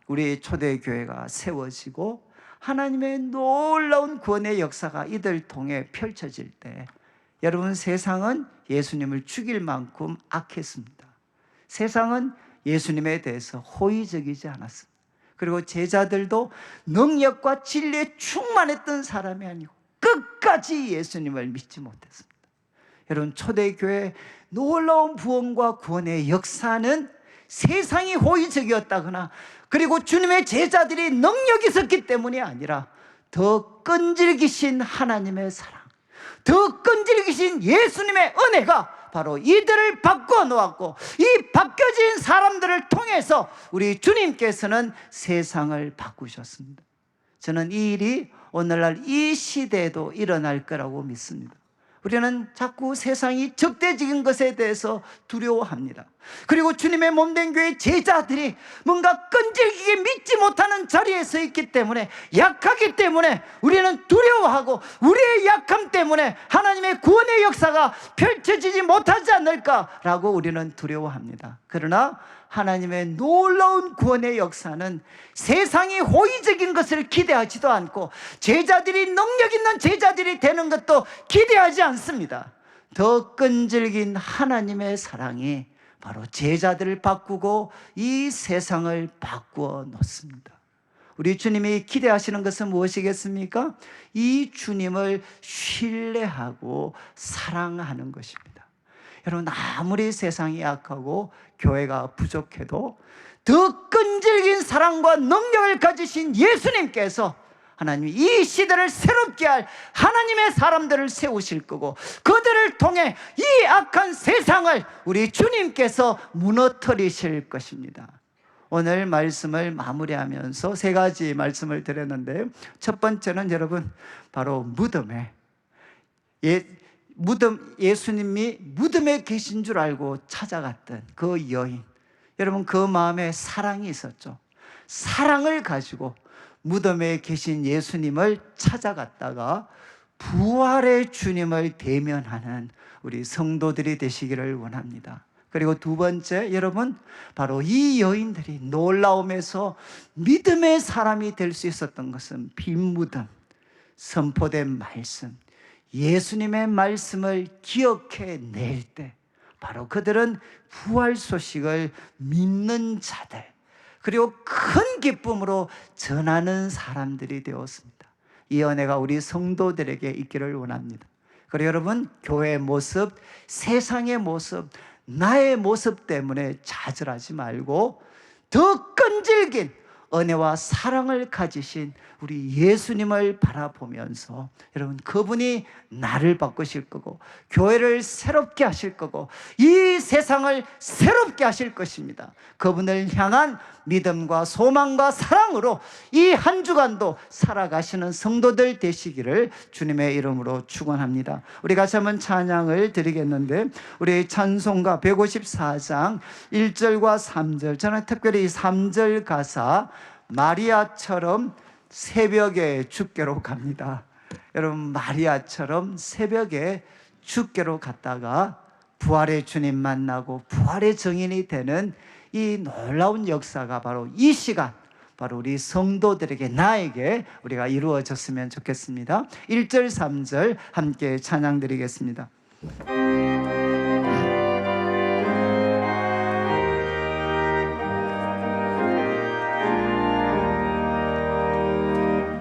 우리 초대교회가 세워지고 하나님의 놀라운 구원의 역사가 이들 통해 펼쳐질 때 여러분 세상은 예수님을 죽일 만큼 악했습니다. 세상은 예수님에 대해서 호의적이지 않았습니다. 그리고 제자들도 능력과 진리에 충만했던 사람이 아니고 끝까지 예수님을 믿지 못했습니다. 여러분 초대교회 놀라운 부흥과 구원의 역사는 세상이 호의적이었다거나 그리고 주님의 제자들이 능력이 있었기 때문이 아니라 더 끈질기신 하나님의 사랑, 더 끈질기신 예수님의 은혜가 바로 이들을 바꿔 놓았고 이 바뀌어진 사람들을 통해서 우리 주님께서는 세상을 바꾸셨습니다. 저는 이 일이 오늘날 이 시대에도 일어날 거라고 믿습니다. 우리는 자꾸 세상이 적대적인 것에 대해서 두려워합니다. 그리고 주님의 몸된 교회 제자들이 뭔가 끈질기게 믿지 못하는 자리에 서 있기 때문에 약하기 때문에 우리는 두려워하고 우리의 약함 때문에 하나님의 구원의 역사가 펼쳐지지 못하지 않을까라고 우리는 두려워합니다. 그러나 하나님의 놀라운 구원의 역사는 세상이 호의적인 것을 기대하지도 않고 제자들이 능력 있는 제자들이 되는 것도 기대하지 않습니다. 더 끈질긴 하나님의 사랑이 바로 제자들을 바꾸고 이 세상을 바꾸어 놓습니다. 우리 주님이 기대하시는 것은 무엇이겠습니까? 이 주님을 신뢰하고 사랑하는 것입니다. 여러분 아무리 세상이 약하고 교회가 부족해도 더 끈질긴 사랑과 능력을 가지신 예수님께서 하나님이 이 시대를 새롭게 할 하나님의 사람들을 세우실 거고 그들을 통해 이 악한 세상을 우리 주님께서 무너뜨리실 것입니다. 오늘 말씀을 마무리하면서 세 가지 말씀을 드렸는데요. 첫 번째는 여러분 바로 예수님이 무덤에 계신 줄 알고 찾아갔던 그 여인, 여러분 그 마음에 사랑이 있었죠. 사랑을 가지고 무덤에 계신 예수님을 찾아갔다가 부활의 주님을 대면하는 우리 성도들이 되시기를 원합니다. 그리고 두 번째, 여러분 바로 이 여인들이 놀라움에서 믿음의 사람이 될 수 있었던 것은 빈 무덤, 선포된 말씀, 예수님의 말씀을 기억해 낼 때 바로 그들은 부활 소식을 믿는 자들, 그리고 큰 기쁨으로 전하는 사람들이 되었습니다. 이 은혜가 우리 성도들에게 있기를 원합니다. 그리고 여러분 교회의 모습, 세상의 모습, 나의 모습 때문에 좌절하지 말고 더 끈질긴 은혜와 사랑을 가지신 우리 예수님을 바라보면서 여러분, 그분이 나를 바꾸실 거고 교회를 새롭게 하실 거고 이 세상을 새롭게 하실 것입니다. 그분을 향한 믿음과 소망과 사랑으로 이 한 주간도 살아가시는 성도들 되시기를 주님의 이름으로 축원합니다. 우리 같이 한번 찬양을 드리겠는데, 우리 찬송가 154장 1절과 3절, 저는 특별히 이 3절 가사 마리아처럼 새벽에 주께로 갑니다. 여러분, 마리아처럼 새벽에 주께로 갔다가 부활의 주님 만나고 부활의 증인이 되는 이 놀라운 역사가 바로 이 시간, 바로 우리 성도들에게, 나에게 우리가 이루어졌으면 좋겠습니다. 1절 3절 함께 찬양 드리겠습니다.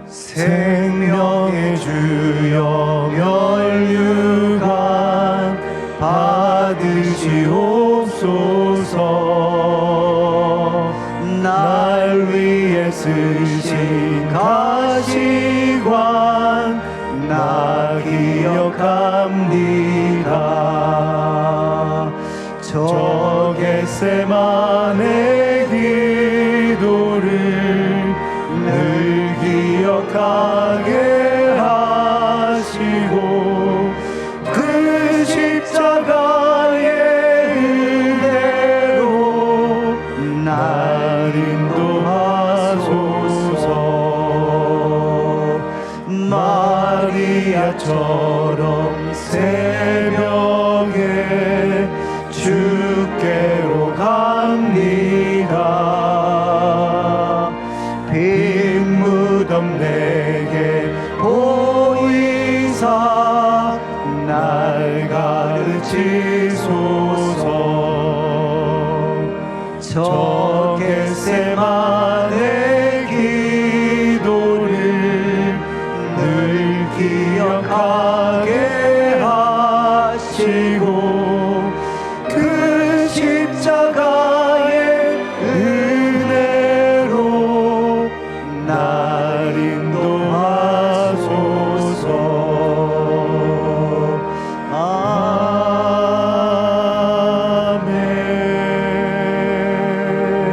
생명의 주여 멸류관 받으시옵소서. 날 위해 쓰신 가시관 나 기억합니다. 저 겟세마네 기도를 늘 기억하게 하시고 그 십자가의 은혜로 날 인도하소서. 마리아처럼 새벽에 주께로 갑니다. 빈 무덤 내게 보이사 날 가르치소서. 저 겟세마네 기도를 늘 기억하게 하시고 그 십자가의 은혜로 날 인도하소서. 아멘.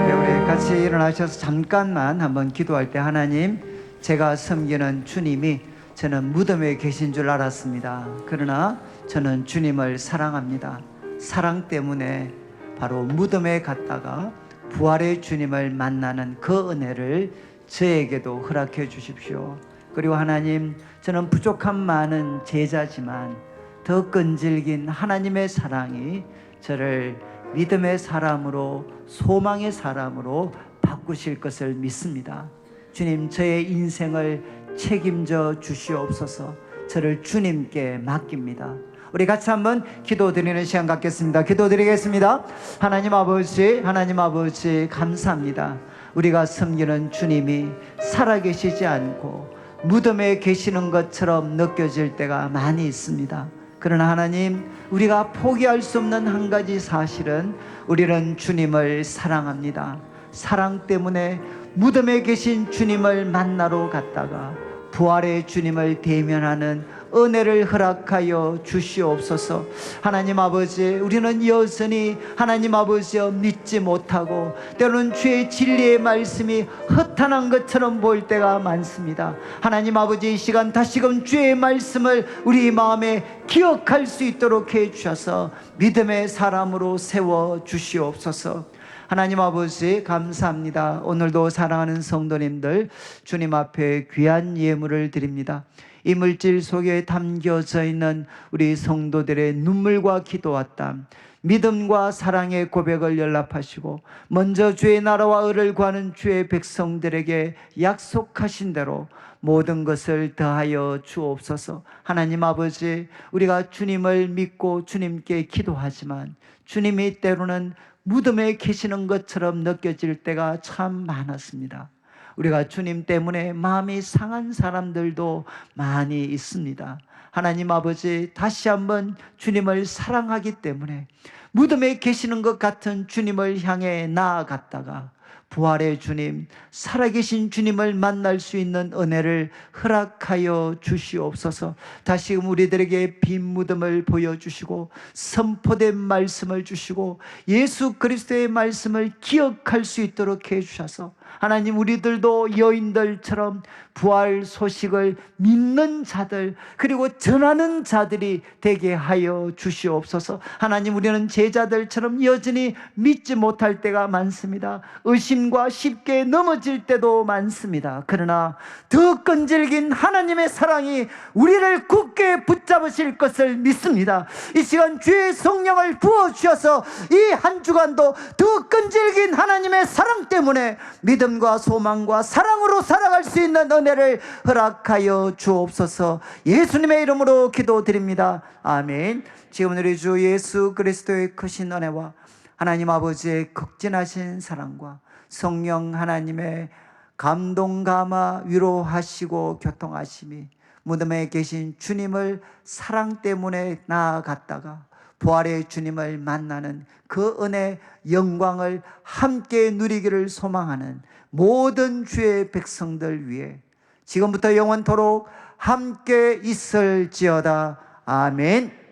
네, 우리 같이 일어나셔서 잠깐만 한번 기도할 때, 하나님, 제가 섬기는 주님이 저는 무덤에 계신 줄 알았습니다. 그러나 저는 주님을 사랑합니다. 사랑 때문에 바로 무덤에 갔다가 부활의 주님을 만나는 그 은혜를 저에게도 허락해 주십시오. 그리고 하나님, 저는 부족한 많은 제자지만 더 끈질긴 하나님의 사랑이 저를 믿음의 사람으로, 소망의 사람으로 바꾸실 것을 믿습니다. 주님, 저의 인생을 책임져 주시옵소서. 저를 주님께 맡깁니다. 우리 같이 한번 기도드리는 시간 갖겠습니다. 기도드리겠습니다. 하나님 아버지, 하나님 아버지, 감사합니다. 우리가 섬기는 주님이 살아계시지 않고 무덤에 계시는 것처럼 느껴질 때가 많이 있습니다. 그러나 하나님, 우리가 포기할 수 없는 한 가지 사실은 우리는 주님을 사랑합니다. 사랑 때문에 무덤에 계신 주님을 만나러 갔다가 부활의 주님을 대면하는 은혜를 허락하여 주시옵소서. 하나님 아버지, 우리는 여전히 하나님 아버지여 믿지 못하고 때로는 주의 진리의 말씀이 허탄한 것처럼 보일 때가 많습니다. 하나님 아버지, 이 시간 다시금 주의 말씀을 우리 마음에 기억할 수 있도록 해 주셔서 믿음의 사람으로 세워 주시옵소서. 하나님 아버지, 감사합니다. 오늘도 사랑하는 성도님들 주님 앞에 귀한 예물을 드립니다. 이 물질 속에 담겨져 있는 우리 성도들의 눈물과 기도와 땀, 믿음과 사랑의 고백을 연락하시고 먼저 주의 나라와 의를 구하는 주의 백성들에게 약속하신 대로 모든 것을 더하여 주옵소서. 하나님 아버지, 우리가 주님을 믿고 주님께 기도하지만 주님이 때로는 무덤에 계시는 것처럼 느껴질 때가 참 많았습니다. 우리가 주님 때문에 마음이 상한 사람들도 많이 있습니다. 하나님 아버지, 다시 한번 주님을 사랑하기 때문에 무덤에 계시는 것 같은 주님을 향해 나아갔다가 부활의 주님, 살아계신 주님을 만날 수 있는 은혜를 허락하여 주시옵소서. 다시금 우리들에게 빈 무덤을 보여주시고 선포된 말씀을 주시고 예수 그리스도의 말씀을 기억할 수 있도록 해주셔서 하나님, 우리들도 여인들처럼 부활 소식을 믿는 자들, 그리고 전하는 자들이 되게 하여 주시옵소서. 하나님, 우리는 제자들처럼 여전히 믿지 못할 때가 많습니다. 의심과 쉽게 넘어질 때도 많습니다. 그러나 더 끈질긴 하나님의 사랑이 우리를 굳게 붙잡으실 것을 믿습니다. 이 시간 주의 성령을 부어주셔서 이 한 주간도 더 끈질긴 하나님의 사랑 때문에 믿음과 소망과 사랑으로 살아갈 수 있는 은혜를 허락하여 주옵소서. 예수님의 이름으로 기도드립니다. 아멘. 지금 우리 주 예수 그리스도의 크신 은혜와 하나님 아버지의 극진하신 사랑과 성령 하나님의 감동 감화 위로하시고 교통하심이 무덤에 계신 주님을 사랑 때문에 나아갔다가 부활의 주님을 만나는 그 은혜 영광을 함께 누리기를 소망하는 모든 주의 백성들 위해 지금부터 영원토록 함께 있을지어다. 아멘.